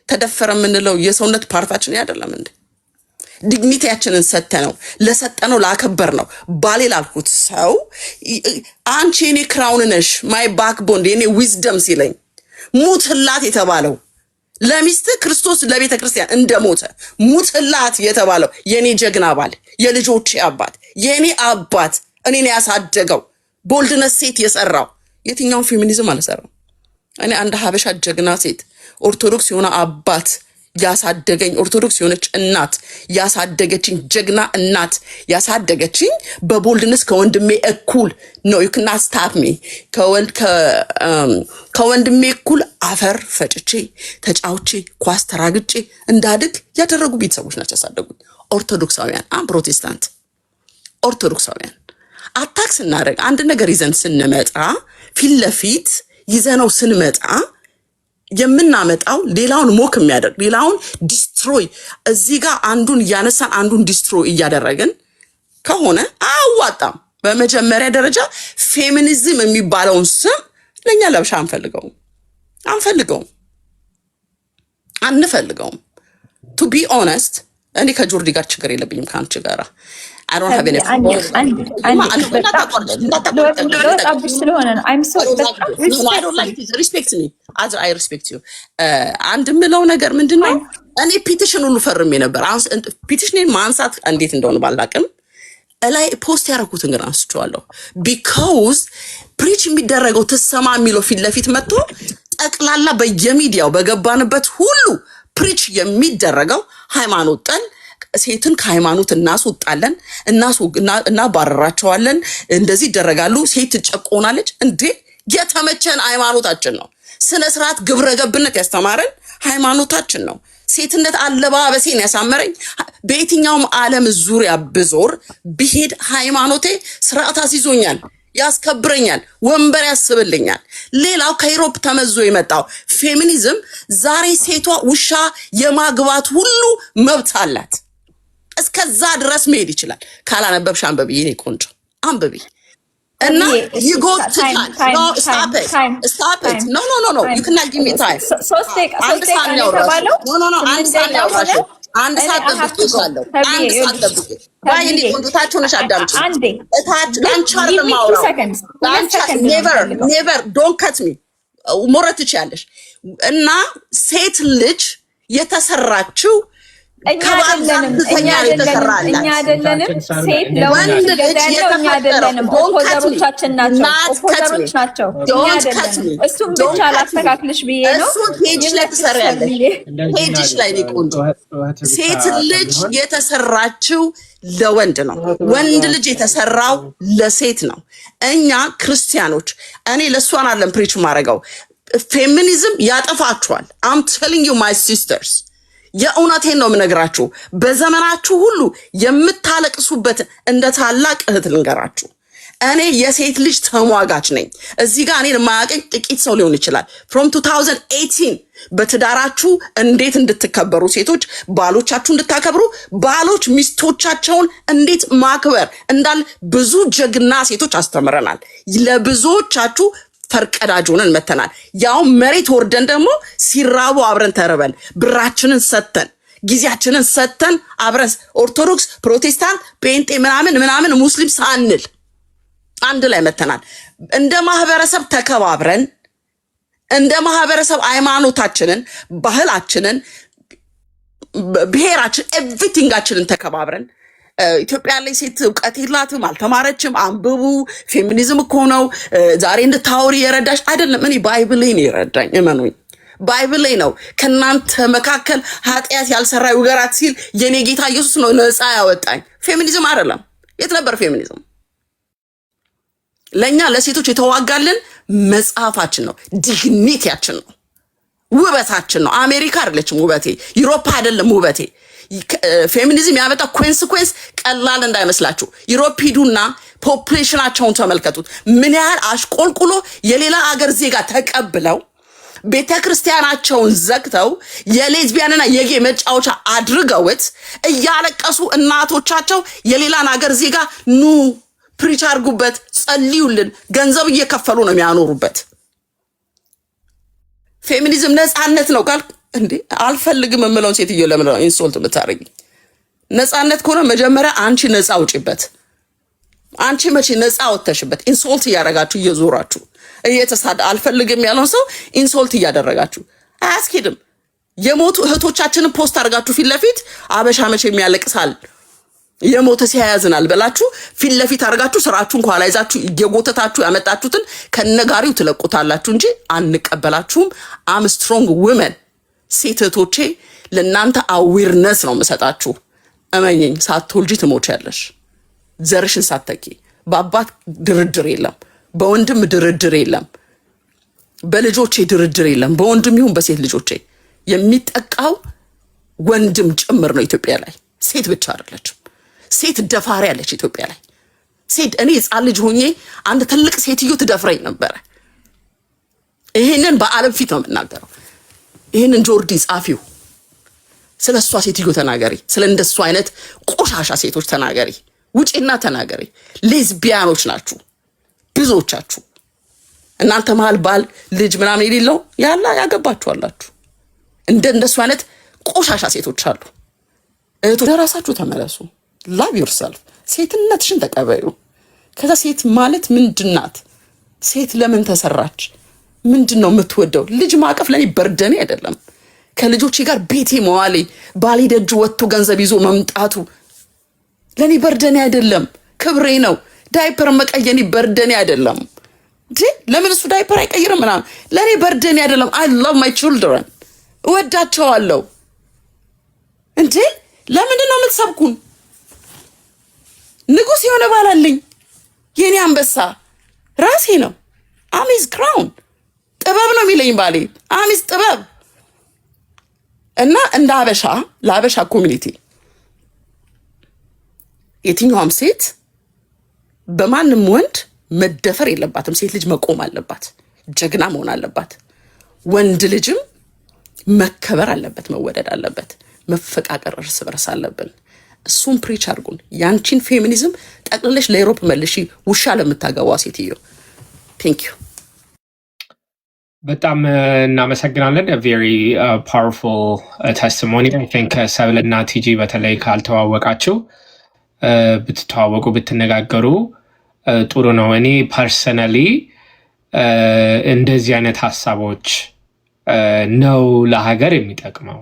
ተደፈረ የምንለው የሰውነት ፓርታችን አይደለም እንዴ? ዲግኒቲያችንን ሰተነው ለሰጠነው ላከበር ነው ባሌ ላልኩት ሰው አንቺ የኔ ክራውን ነሽ ማይ ባክቦንድ የኔ ዊዝደም ሲለኝ ሙትላት የተባለው ለሚስት ክርስቶስ ለቤተ ክርስቲያን እንደሞተ ሙትላት የተባለው የኔ ጀግና ባል የልጆቼ አባት የኔ አባት እኔን ያሳደገው ቦልድነስ ሴት የሰራው የትኛው ፌሚኒዝም አልሰራው። እኔ አንድ ሀበሻ ጀግና ሴት ኦርቶዶክስ የሆነ አባት ያሳደገኝ ኦርቶዶክስ የሆነች እናት ያሳደገችኝ ጀግና እናት ያሳደገችኝ በቦልድነስ ከወንድሜ እኩል ነው። you cannot stop me ከወንድሜ እኩል አፈር ፈጭቼ ተጫውቼ ኳስ ተራግጬ እንዳድግ ያደረጉ ቤተሰቦች ናቸው ያሳደጉኝ። ኦርቶዶክሳውያን ፕሮቴስታንት ኦርቶዶክሳውያን አታክ ስናደርግ አንድ ነገር ይዘን ስንመጣ ፊት ለፊት ይዘነው ስንመጣ የምናመጣው ሌላውን ሞክ የሚያደርግ ሌላውን ዲስትሮይ እዚህ ጋር አንዱን እያነሳን አንዱን ዲስትሮይ እያደረግን ከሆነ አዋጣም። በመጀመሪያ ደረጃ ፌሚኒዝም የሚባለውን ስም ለኛ ለብሻ አንፈልገውም። ቱ ቢ ኦነስት እኔ ከጆርዲ ጋር ችግር የለብኝም ከአንቺ ጋር I don't have any respect me as I respect you. አንድ ምለው ነገር ምንድነው እኔ ፒቲሽን ሁሉ ፈርሜ ነበር። ፒቲሽንን ማንሳት እንዴት እንደሆነ ባላቅም ላይ ፖስት ያደረኩትን ግን አንስቼዋለሁ። because ፕሪች የሚደረገው ተሰማ የሚለው ፊት ለፊት መጥቶ ጠቅላላ በየሚዲያው በገባንበት ሁሉ ፕሪች የሚደረገው ሃይማኖት ጠል ሴትን ከሃይማኖት እናስወጣለን እናባረራቸዋለን እንደዚህ ይደረጋሉ። ሴት ትጨቆናለች እንዴ? የተመቸን ሃይማኖታችን ነው። ስነ ስርዓት ግብረ ገብነት ያስተማረን ሃይማኖታችን ነው። ሴትነት አለባበሴን ያሳመረኝ በየትኛውም ዓለም ዙሪያ ብዞር ብሄድ ሃይማኖቴ ስርዓት አስይዞኛል፣ ያስከብረኛል፣ ወንበር ያስብልኛል። ሌላው ከዩሮፕ ተመዞ የመጣው ፌሚኒዝም ዛሬ ሴቷ ውሻ የማግባት ሁሉ መብት አላት። እስከዛ ድረስ መሄድ ይችላል። ካላነበብሽ አንብቢ የኔ ቆንጆ አንብቢ እና ይጎትታል። ኖ ስታፕ ኢት ኖ ዩ ካንት ጊቭ ሚ ታይም። አንድ ሰዓት ነው ያወራሽው። ኖ አንድ ሰዓት ነው ያወራሽው። አንድ ሰዓት ጠብቄሻለሁ። አንድ ሰዓት ጠብቄ ባይ እንዲ ቆንጆታች ሆነሽ አዳምጪ። እታች ላንቺ አይደለም ማውራው ላንቺ ኔቨር ዶንት ከት ሚ ሞረት ትችያለሽ። እና ሴት ልጅ የተሰራችው ከባል ጋር ትተኛ የተሰራላት እኛ አይደለንም። ሴት ለወንድ ልጅ የተፈጠረው ኦፖዘሮቻችን ናቸው። እሱም ብቻ ላስተካክልሽ ብዬ ነው። እሱ ፔጅ ላይ ትሰሪያለሽ። ፔጅሽ ላይ ነው ቆንጆ። ሴት ልጅ የተሰራችው ለወንድ ነው። ወንድ ልጅ የተሰራው ለሴት ነው። እኛ ክርስቲያኖች እኔ ለሷን አለም ፕሪች ማረጋው ፌሚኒዝም ያጠፋችኋል። አም ቴሊንግ ዩ ማይ ሲስተርስ የእውነቴን ነው የምነግራችሁ። በዘመናችሁ ሁሉ የምታለቅሱበት እንደ ታላቅ እህት ልንገራችሁ። እኔ የሴት ልጅ ተሟጋች ነኝ። እዚህ ጋር እኔን የማያውቀኝ ጥቂት ሰው ሊሆን ይችላል። ፍሮም 2018 በትዳራችሁ እንዴት እንድትከበሩ ሴቶች ባሎቻችሁ እንድታከብሩ፣ ባሎች ሚስቶቻቸውን እንዴት ማክበር እንዳል ብዙ ጀግና ሴቶች አስተምረናል። ለብዙዎቻችሁ ፈርቀዳጅ ሆነን መተናል። ያው መሬት ወርደን ደግሞ ሲራቡ አብረን ተርበን ብራችንን ሰተን ጊዜያችንን ሰተን አብረን ኦርቶዶክስ፣ ፕሮቴስታንት፣ ጴንጤ ምናምን ሙስሊም ሳንል አንድ ላይ መተናል። እንደ ማህበረሰብ ተከባብረን እንደ ማህበረሰብ ሃይማኖታችንን፣ ባህላችንን፣ ብሔራችን ኤቭሪቲንጋችንን ተከባብረን ኢትዮጵያ ላይ ሴት እውቀት የላትም፣ አልተማረችም፣ አንብቡ ፌሚኒዝም እኮ ነው ዛሬ እንድታወሪ የረዳሽ አይደለም። እኔ ባይብል ላይ ነው የረዳኝ። እመኑኝ ባይብል ላይ ነው። ከናንተ መካከል ኃጢአት ያልሰራ ይውገራት ሲል የኔ ጌታ ኢየሱስ ነው ነፃ ያወጣኝ። ፌሚኒዝም አይደለም። የት ነበር ፌሚኒዝም? ለኛ ለሴቶች የተዋጋልን መጽሐፋችን ነው፣ ዲግኒቲያችን ነው፣ ውበታችን ነው። አሜሪካ አይደለችም ውበቴ፣ ዩሮፓ አይደለም ውበቴ። ፌሚኒዝም ያመጣው ኮንሲኩዌንስ ቀላል እንዳይመስላችሁ። ዩሮፕ ሂዱና ፖፑሌሽናቸውን ተመልከቱት። ምን ያህል አሽቆልቁሎ የሌላ አገር ዜጋ ተቀብለው ቤተክርስቲያናቸውን ዘግተው የሌዝቢያንና የጌ መጫወቻ አድርገውት እያለቀሱ እናቶቻቸው የሌላን አገር ዜጋ ኑ ፕሪች አድርጉበት፣ ጸልዩልን ገንዘብ እየከፈሉ ነው የሚያኖሩበት። ፌሚኒዝም ነፃነት ነው ቃል እንዴ አልፈልግም የምለውን ሴትዮ ለምን ነው ኢንሶልት የምታረጊ? ነፃነት ከሆነ መጀመሪያ አንቺ ነፃ አውጪበት። አንቺ መቼ ነፃ ወተሽበት? ኢንሶልት እያደረጋችሁ እየዞራችሁ እየተሳደ አልፈልግም ያለውን ሰው ኢንሶልት እያደረጋችሁ አያስኬድም። የሞቱ እህቶቻችንን ፖስት አድርጋችሁ ፊት ለፊት አበሻ መቼ የሚያለቅሳል የሞተ ሲያያዝናል ብላችሁ ፊት ለፊት አድርጋችሁ ስራችሁን ኋላ ይዛችሁ እየጎተታችሁ ያመጣችሁትን ከነጋሪው ትለቁታላችሁ እንጂ አንቀበላችሁም። አም ስትሮንግ ውመን ሴቶቼ ለናንተ አዌርነስ ነው የምሰጣችሁ። እመኚኝ፣ ሳትወልጂ ትሞቻለሽ። ዘርሽን ሳትተኪ በአባት ድርድር የለም፣ በወንድም ድርድር የለም፣ በልጆቼ ድርድር የለም። በወንድም ይሁን በሴት ልጆቼ የሚጠቃው ወንድም ጭምር ነው። ኢትዮጵያ ላይ ሴት ብቻ አይደለችም። ሴት ደፋሪ ያለች ኢትዮጵያ ላይ ሴት። እኔ ሕፃን ልጅ ሆኜ አንድ ትልቅ ሴትዮ ትደፍረኝ ነበረ። ይሄንን በዓለም ፊት ነው የምናገረው። ይሄንን ጆርዲ ጻፊው ስለ እሷ ሴትዮ ተናገሪ፣ ስለ እንደሱ አይነት ቆሻሻ ሴቶች ተናገሪ፣ ውጪና ተናገሪ። ሌዝቢያኖች ናችሁ ብዙዎቻችሁ። እናንተ መሀል ባል ልጅ ምናምን የሌለው ያላ ያገባችኋላችሁ። እንደሱ አይነት ቆሻሻ ሴቶች አሉ። እህቶች ለራሳችሁ ተመለሱ። ላቭ ዮርሰልፍ። ሴትነትሽን ተቀበዩ። ከዛ ሴት ማለት ምንድናት? ሴት ለምን ተሰራች? ምንድን ነው የምትወደው? ልጅ ማቀፍ ለኔ በርደኔ አይደለም። ከልጆቼ ጋር ቤቴ መዋሌ፣ ባሌ ደጅ ወጥቶ ገንዘብ ይዞ መምጣቱ ለኔ በርደኔ አይደለም፣ ክብሬ ነው። ዳይፐር መቀየኔ በርደኔ አይደለም። ለምን እሱ ዳይፐር አይቀይርም ምናምን ለኔ በርደኔ አይደለም። አይ ላቭ ማይ ቺልድረን፣ እወዳቸዋለሁ። እንዴ ለምንድን ነው የምትሰብኩን? ንጉስ የሆነ ባል አለኝ፣ የኔ አንበሳ ራሴ ነው። አሚዝ ክራውን ጥበብ ነው የሚለኝ ባሌ። አሚዝ ጥበብ እና እንደ አበሻ ለአበሻ ኮሚኒቲ የትኛውም ሴት በማንም ወንድ መደፈር የለባትም። ሴት ልጅ መቆም አለባት፣ ጀግና መሆን አለባት። ወንድ ልጅም መከበር አለበት፣ መወደድ አለበት፣ መፈቃቀር እርስ በርስ አለብን። እሱን ፕሪች አድርጉን። ያንቺን ፌሚኒዝም ጠቅልለሽ ለአውሮፓ መልሺ፣ ውሻ ለምታገባ ሴትዮ። ቴንክ ዩ በጣም እናመሰግናለን። ቬሪ ፓወርፉል ተስቲሞኒ። አይ ቲንክ ሰብልና ቲጂ በተለይ ካልተዋወቃችሁ ብትተዋወቁ ብትነጋገሩ ጥሩ ነው። እኔ ፐርሰናሊ እንደዚህ አይነት ሀሳቦች ነው ለሀገር የሚጠቅመው